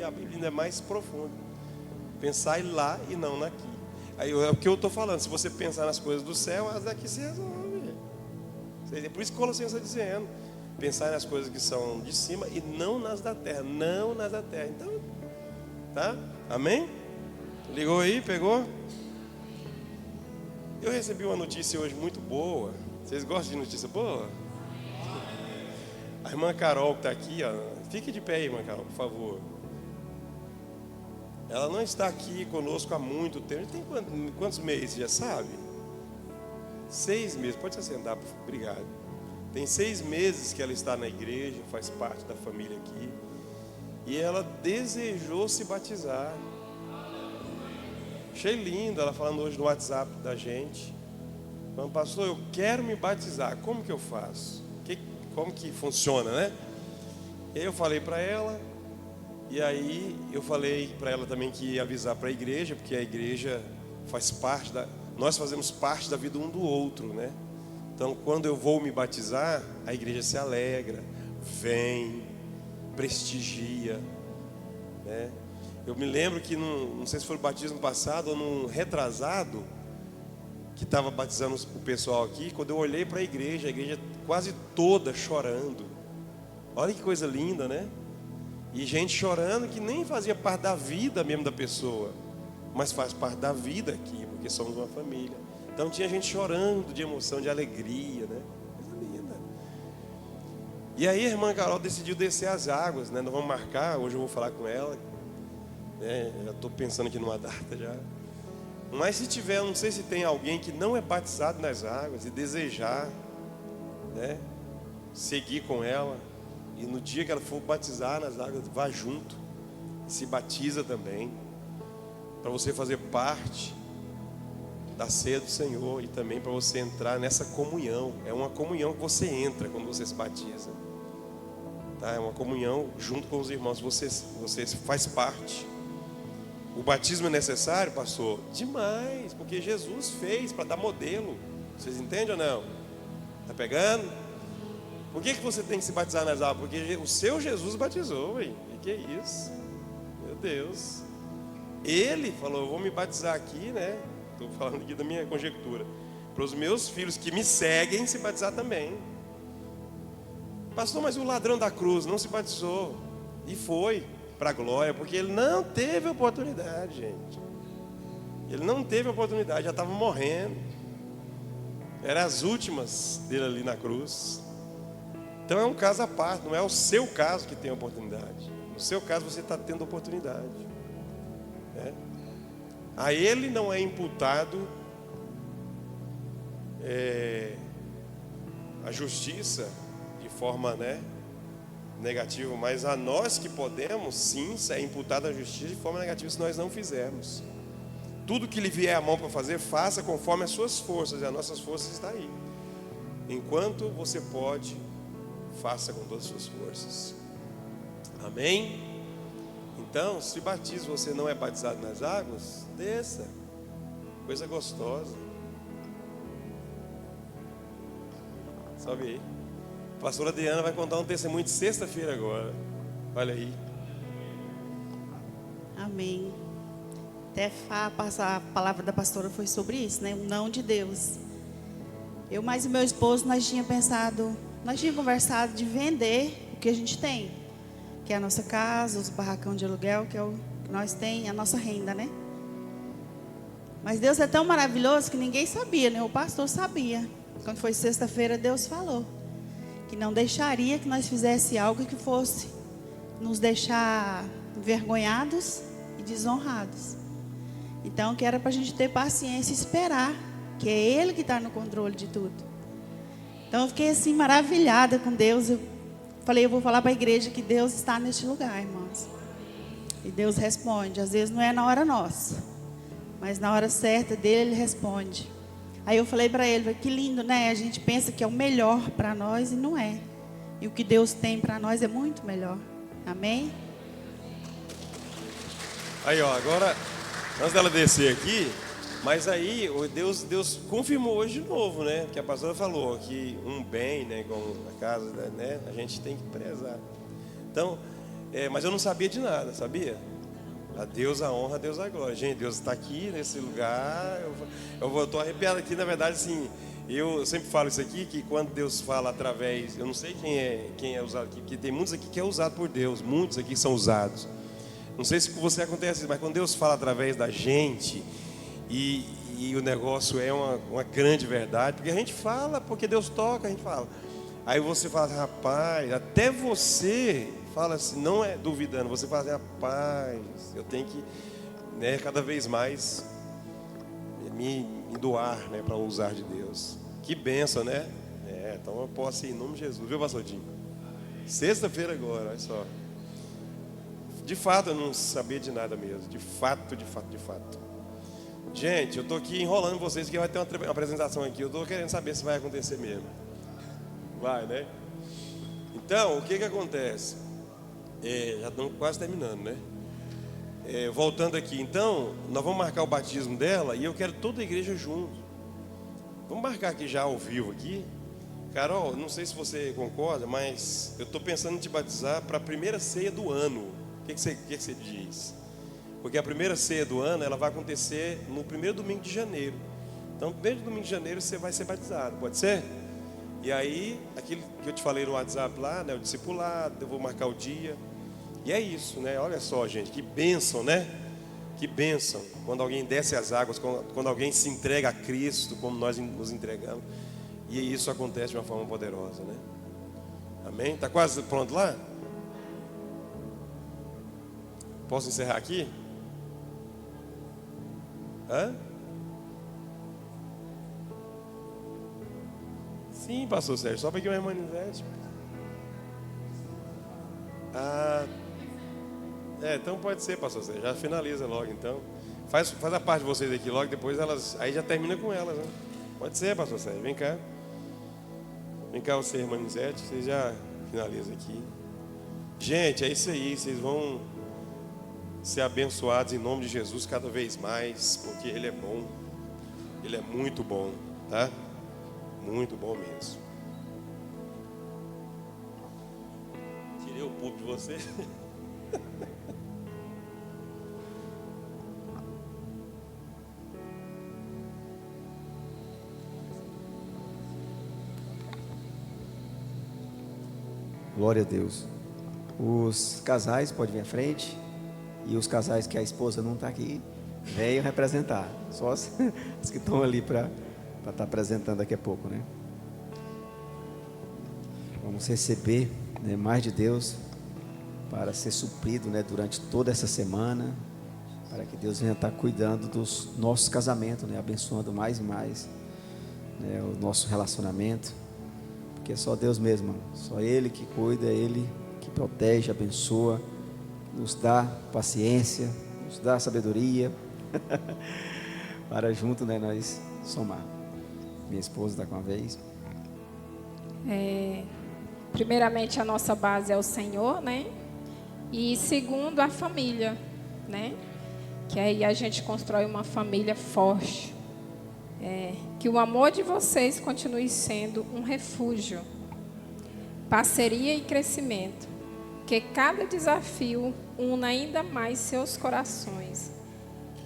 a Bíblia ainda é mais profunda. Pensai lá e não naqui. Aí é o que eu estou falando. Se você pensar nas coisas do céu, as daqui se resolvem. É por isso que Colossenses está dizendo: pensai nas coisas que são de cima e não nas da terra. Não nas da terra. Então, tá? Amém? Ligou aí? Pegou? Eu recebi uma notícia hoje muito boa. Vocês gostam de notícia boa? A irmã Carol que está aqui, fique de pé aí, irmã Carol, por favor. Ela não está aqui conosco há muito tempo. Tem quantos meses, já sabe? 6 meses, pode se assentar, obrigado. Tem 6 meses que ela está na igreja, faz parte da família aqui. E ela desejou se batizar. Achei lindo ela falando hoje no WhatsApp da gente. Falando: pastor, eu quero me batizar, como que eu faço? Como que funciona, né? E aí eu falei para ela, e aí eu falei para ela também que ia avisar para a igreja, porque a igreja faz parte nós fazemos parte da vida um do outro, né? Então, quando eu vou me batizar, a igreja se alegra, vem, prestigia, né? Eu me lembro que, não sei se foi no batismo passado ou num retrasado, que estava batizando o pessoal aqui, quando eu olhei para a igreja quase toda chorando. Olha que coisa linda, né? E gente chorando que nem fazia parte da vida mesmo da pessoa, mas faz parte da vida aqui, porque somos uma família. Então tinha gente chorando de emoção, de alegria, né? Coisa linda. E aí a irmã Carol decidiu descer as águas, né? Nós vamos marcar, hoje eu vou falar com ela, né? Já estou pensando aqui numa data já. Mas se tiver, não sei se tem alguém que não é batizado nas águas e desejar, né, seguir com ela, e no dia que ela for batizar nas águas, vá junto, se batiza também, para você fazer parte da ceia do Senhor e também para você entrar nessa comunhão. É uma comunhão que você entra quando você se batiza, tá? É uma comunhão junto com os irmãos, você faz parte. O batismo é necessário, pastor? Demais, porque Jesus fez para dar modelo. Vocês entendem ou não? Está pegando? Por que você tem que se batizar nas águas? Porque o seu Jesus batizou, ué. E que é isso? Meu Deus. Ele falou: eu vou me batizar aqui, né? Estou falando aqui da minha conjectura. Para os meus filhos que me seguem se batizar também. Pastor, mas o ladrão da cruz não se batizou. E foi para a glória, porque ele não teve oportunidade, gente. Ele não teve oportunidade, já estava morrendo. Eram as últimas dele ali na cruz. Então é um caso à parte, não é o seu caso que tem oportunidade. No seu caso você está tendo oportunidade, né? A ele não é imputado a justiça de forma, né, negativa, mas a nós que podemos, sim, ser imputado a justiça de forma negativa se nós não fizermos. Tudo que lhe vier à mão para fazer, faça conforme as suas forças, e as nossas forças estão aí. Enquanto você pode, faça com todas as suas forças. Amém? Então, se batiza, você não é batizado nas águas, desça. Coisa gostosa. Sobe aí. A pastora Diana vai contar um testemunho de sexta-feira agora. Olha aí. Amém. Até a palavra da pastora foi sobre isso, né? O não de Deus. Eu mais e meu esposo, nós tínhamos conversado de vender o que a gente tem. Que é a nossa casa, os barracão de aluguel, que é o que nós tem, a nossa renda, né? Mas Deus é tão maravilhoso que ninguém sabia, né? O pastor sabia. Quando foi sexta-feira, Deus falou que não deixaria que nós fizesse algo que fosse nos deixar envergonhados e desonrados. Então, que era para a gente ter paciência e esperar, que é Ele que está no controle de tudo. Então, eu fiquei assim maravilhada com Deus. Eu falei, eu vou falar para a igreja que Deus está neste lugar, irmãos. E Deus responde. Às vezes não é na hora nossa, mas na hora certa dele, Ele responde. Aí eu falei para ele, que lindo, né? A gente pensa que é o melhor para nós e não é. E o que Deus tem para nós é muito melhor. Amém? Aí, ó, agora, antes dela descer aqui, mas aí Deus confirmou hoje de novo, né? Que a pastora falou que um bem, né, como a casa, né, a gente tem que prezar. Então, mas eu não sabia de nada, sabia? A Deus a honra, a Deus a glória. Gente, Deus está aqui nesse lugar. Eu estou arrepiado aqui, na verdade, assim. Eu sempre falo isso aqui, que quando Deus fala através, eu não sei quem é usado aqui, porque tem muitos aqui que é usado por Deus, muitos aqui são usados. Não sei se com você acontece, mas quando Deus fala através da gente e o negócio é uma grande verdade, porque a gente fala, porque Deus toca, a gente fala. Aí você fala, rapaz, até você fala assim, não é duvidando, você fala assim, rapaz, eu tenho que, né, cada vez mais me doar, né, para usar de Deus. Que bênção, né? Então eu posso ir em nome de Jesus, viu, pastor Dinho? Sexta-feira agora, olha só. De fato, eu não sabia de nada mesmo. De fato. Gente, eu estou aqui enrolando vocês, que vai ter uma apresentação aqui. Eu estou querendo saber se vai acontecer mesmo. Vai, né? Então, o que acontece? Já estamos quase terminando, né? Voltando aqui, então, nós vamos marcar o batismo dela e eu quero toda a igreja junto. Vamos marcar aqui já ao vivo aqui. Carol, não sei se você concorda, mas eu estou pensando em te batizar para a primeira ceia do ano. O que você diz? Porque a primeira ceia do ano, ela vai acontecer no primeiro domingo de janeiro. Então, no primeiro domingo de janeiro você vai ser batizado, pode ser? E aí, aquilo que eu te falei no WhatsApp lá, né, o discipulado, eu vou marcar o dia. E é isso, né? Olha só, gente, que bênção, né? Que bênção. Quando alguém desce as águas, quando alguém se entrega a Cristo, como nós nos entregamos. E isso acontece de uma forma poderosa, né? Amém? Está quase pronto lá? Posso encerrar aqui? Hã? Sim, pastor Sérgio, só para que uma irmã Nizete. Então pode ser, pastor Sérgio, já finaliza logo então. Faz a parte de vocês aqui logo, depois elas, aí já termina com elas, né? Pode ser, pastor Sérgio, vem cá. Vem cá você, irmã Nizete, vocês já finalizam aqui. Gente, é isso aí, vocês vão ser abençoados em nome de Jesus cada vez mais, porque Ele é bom, Ele é muito bom, tá? Muito bom mesmo. Tirei o pulpo de você. Glória a Deus. Os casais podem vir à frente. E os casais que a esposa não está aqui, venham representar. Só os que estão ali para estar apresentando daqui a pouco, né? Vamos receber, né, mais de Deus para ser suprido, né, durante toda essa semana, para que Deus venha estar cuidando dos nossos casamentos, né, abençoando mais e mais, né, o nosso relacionamento, porque é só Deus mesmo, irmão. Só Ele que cuida, é Ele que protege, abençoa, nos dá paciência, nos dá sabedoria para junto, né, nós somar. Minha esposa está com uma vez. Primeiramente a nossa base é o Senhor, né? E segundo, a família, né? Que aí a gente constrói uma família forte. Que o amor de vocês continue sendo um refúgio, parceria e crescimento. Que cada desafio una ainda mais seus corações.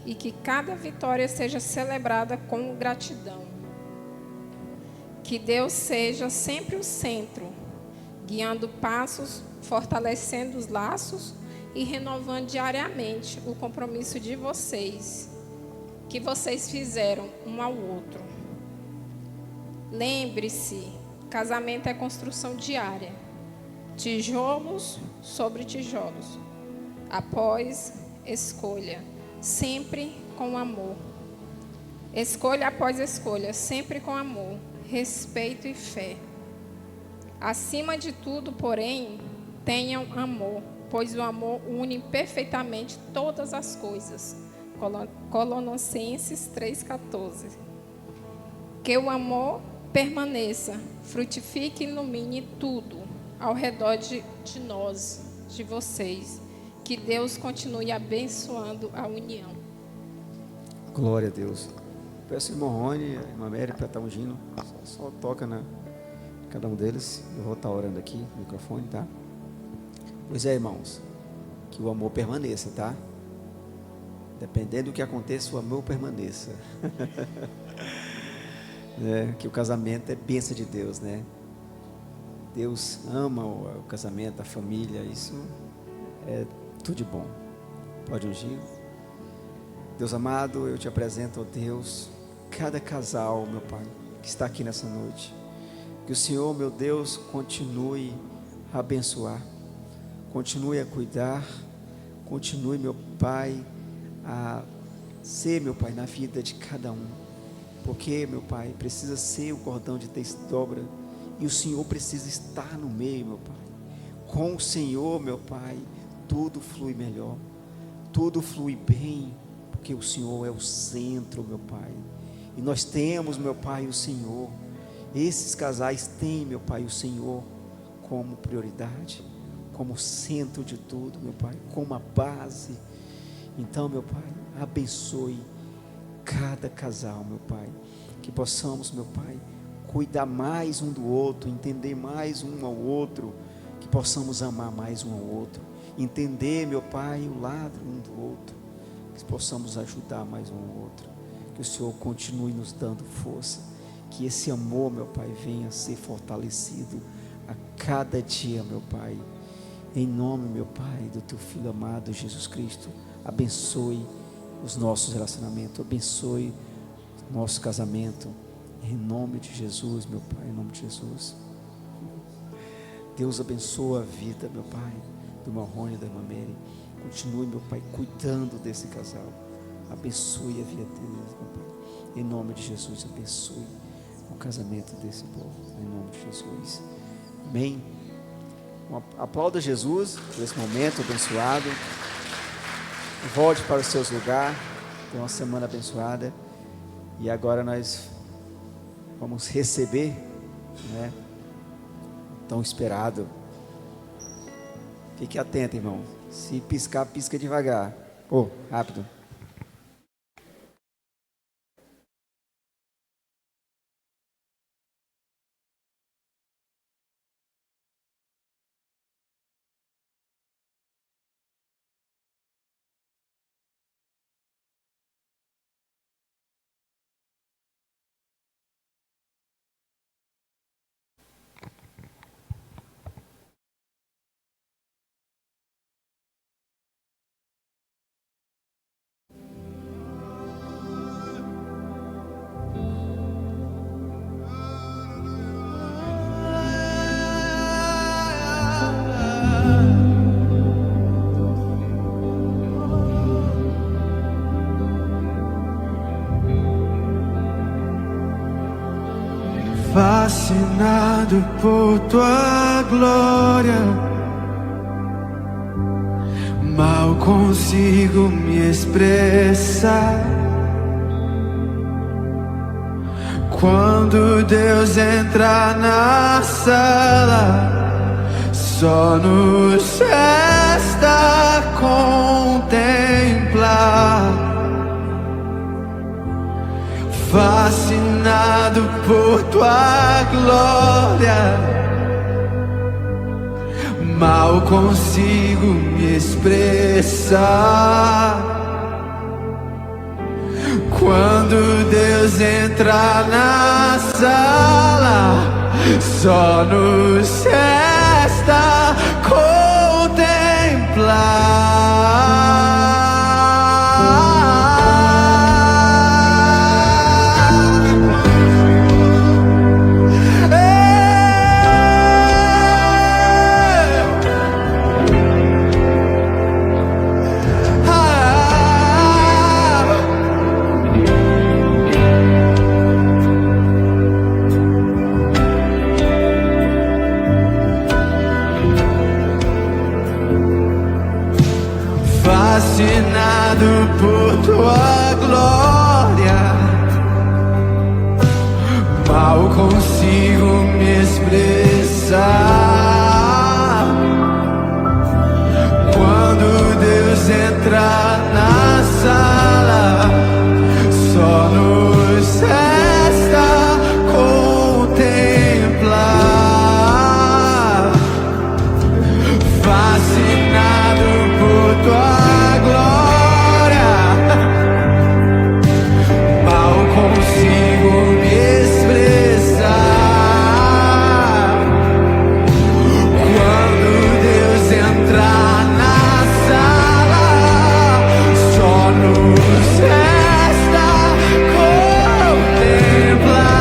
E que cada vitória seja celebrada com gratidão. Que Deus seja sempre o centro, guiando passos, fortalecendo os laços e renovando diariamente o compromisso de vocês, que vocês fizeram um ao outro. Lembre-se, casamento é construção diária, tijolos sobre tijolos, após escolha, sempre com amor. Escolha após escolha, sempre com amor, respeito e fé. Acima de tudo, porém, tenham amor, pois o amor une perfeitamente todas as coisas. Colossenses 3,14. Que o amor permaneça, frutifique e ilumine tudo ao redor de nós, de vocês. Que Deus continue abençoando a união. Glória a Deus. Peço ao irmão Rony e a irmã Mary para estar ungindo. Só toca na cada um deles. Eu vou estar orando aqui no microfone, tá? Pois é, irmãos. Que o amor permaneça, tá? Dependendo do que aconteça, o amor permaneça. Que o casamento é bênção de Deus, né? Deus ama o casamento, a família. Isso é tudo de bom. Pode ungir. Deus amado, eu te apresento, ó Deus, cada casal, meu Pai, que está aqui nessa noite. Que o Senhor, meu Deus, continue a abençoar, continue a cuidar, continue, meu Pai, a ser, meu Pai, na vida de cada um. Porque, meu Pai, precisa ser o cordão de desdobra e o Senhor precisa estar no meio, meu Pai. Com o Senhor, meu Pai, tudo flui melhor, tudo flui bem, porque o Senhor é o centro, meu Pai. E nós temos, meu Pai, o Senhor. Esses casais têm, meu Pai, o Senhor como prioridade, como centro de tudo, meu Pai, como a base. Então, meu Pai, abençoe cada casal, meu Pai. Que possamos, meu Pai, cuidar mais um do outro, entender mais um ao outro. Que possamos amar mais um ao outro. Entender, meu Pai, o lado um do outro. Que possamos ajudar mais um ao outro. Que o Senhor continue nos dando força. Que esse amor, meu Pai, venha a ser fortalecido a cada dia, meu Pai. Em nome, meu Pai, do Teu Filho amado, Jesus Cristo. Abençoe os nossos relacionamentos. Abençoe o nosso casamento. Em nome de Jesus, meu Pai. Em nome de Jesus. Deus abençoa a vida, meu Pai, do irmão Rony e da irmã Mary. Continue, meu Pai, cuidando desse casal. Abençoe a vida deles, meu Pai. Em nome de Jesus, abençoe o casamento desse povo. Em nome de Jesus. Amém. Aplauda Jesus por esse momento abençoado. Volte para os seus lugares. Tenha uma semana abençoada. E agora nós vamos receber, né, tão esperado. Fique atento, irmão. Se piscar, pisca devagar. Rápido. Fascinado por tua glória, mal consigo me expressar. Quando Deus entra na sala, só nos resta tua glória. Mal consigo me expressar. Quando Deus entra na sala, só nos resta contemplar. Fascinado por tua glória, mal consigo me expressar. Quando Deus entra na sala, só nos resta contemplar. Fascinado por tua glória, mal consigo me expressar. Quando Deus entrar na sala, só nos resta contemplar.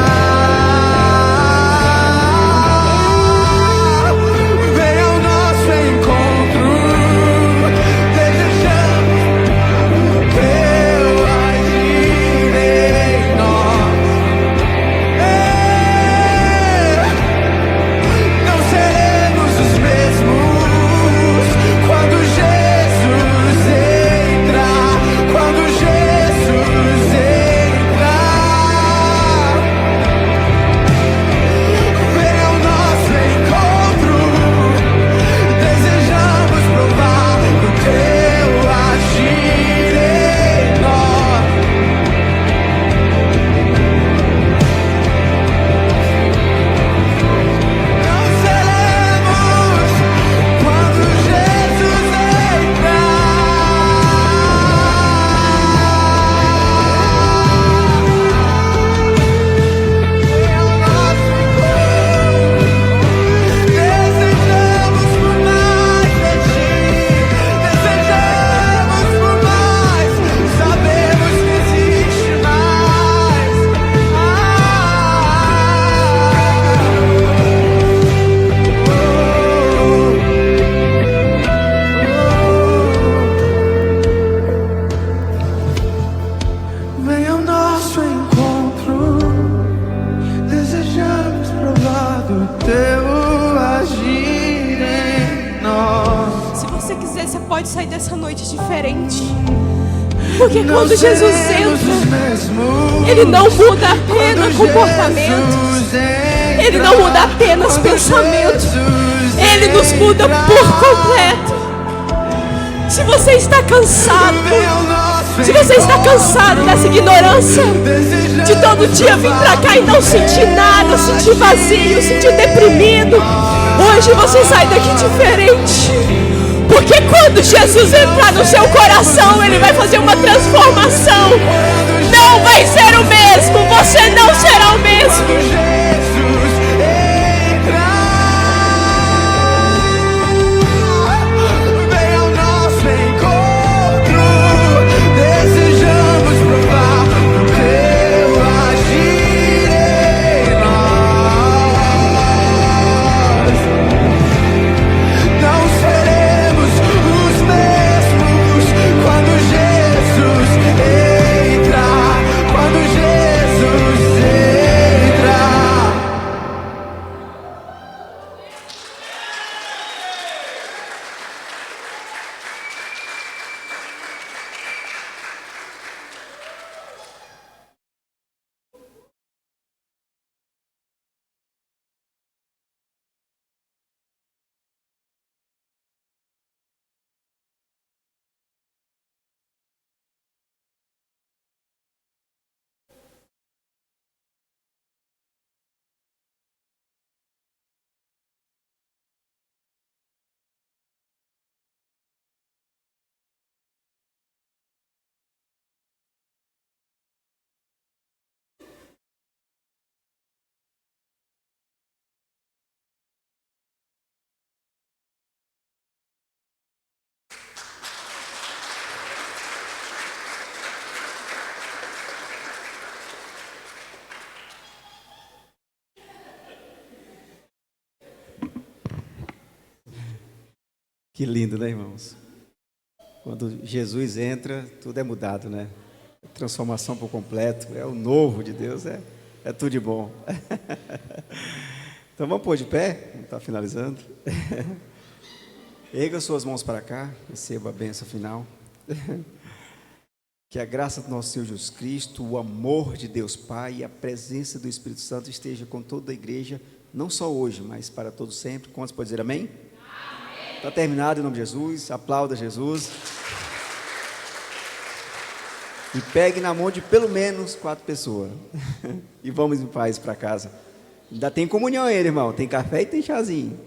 Vem ao nosso encontro, desejamos provar do teu agir em nós. Se você quiser, você pode sair dessa noite diferente. Porque quando Jesus entra, Ele não muda apenas comportamento, Ele não muda apenas pensamento, Ele nos muda por completo. Se você está cansado, se você está cansado dessa ignorância, de todo dia vir pra cá e não sentir nada, sentir vazio, sentir deprimido, hoje você sai daqui diferente. Porque quando Jesus entrar no seu coração, Ele vai fazer uma transformação. Não vai ser o mesmo, você não será o mesmo. Quando Jesus entra, Que lindo, né, irmãos? Quando Jesus entra, tudo é mudado, né? Transformação por completo, é o novo de Deus, é tudo de bom. Então vamos pôr de pé, está finalizando. Erga suas mãos para cá, receba a bênção final. Que a graça do nosso Senhor Jesus Cristo, o amor de Deus Pai e a presença do Espírito Santo esteja com toda a igreja, não só hoje, mas para todos sempre. Quantos podem dizer amém? Está terminado em nome de Jesus, aplauda Jesus. E pegue na mão de pelo menos 4 pessoas. E vamos em paz para casa. Ainda tem comunhão aí, irmão. Tem café e tem chazinho.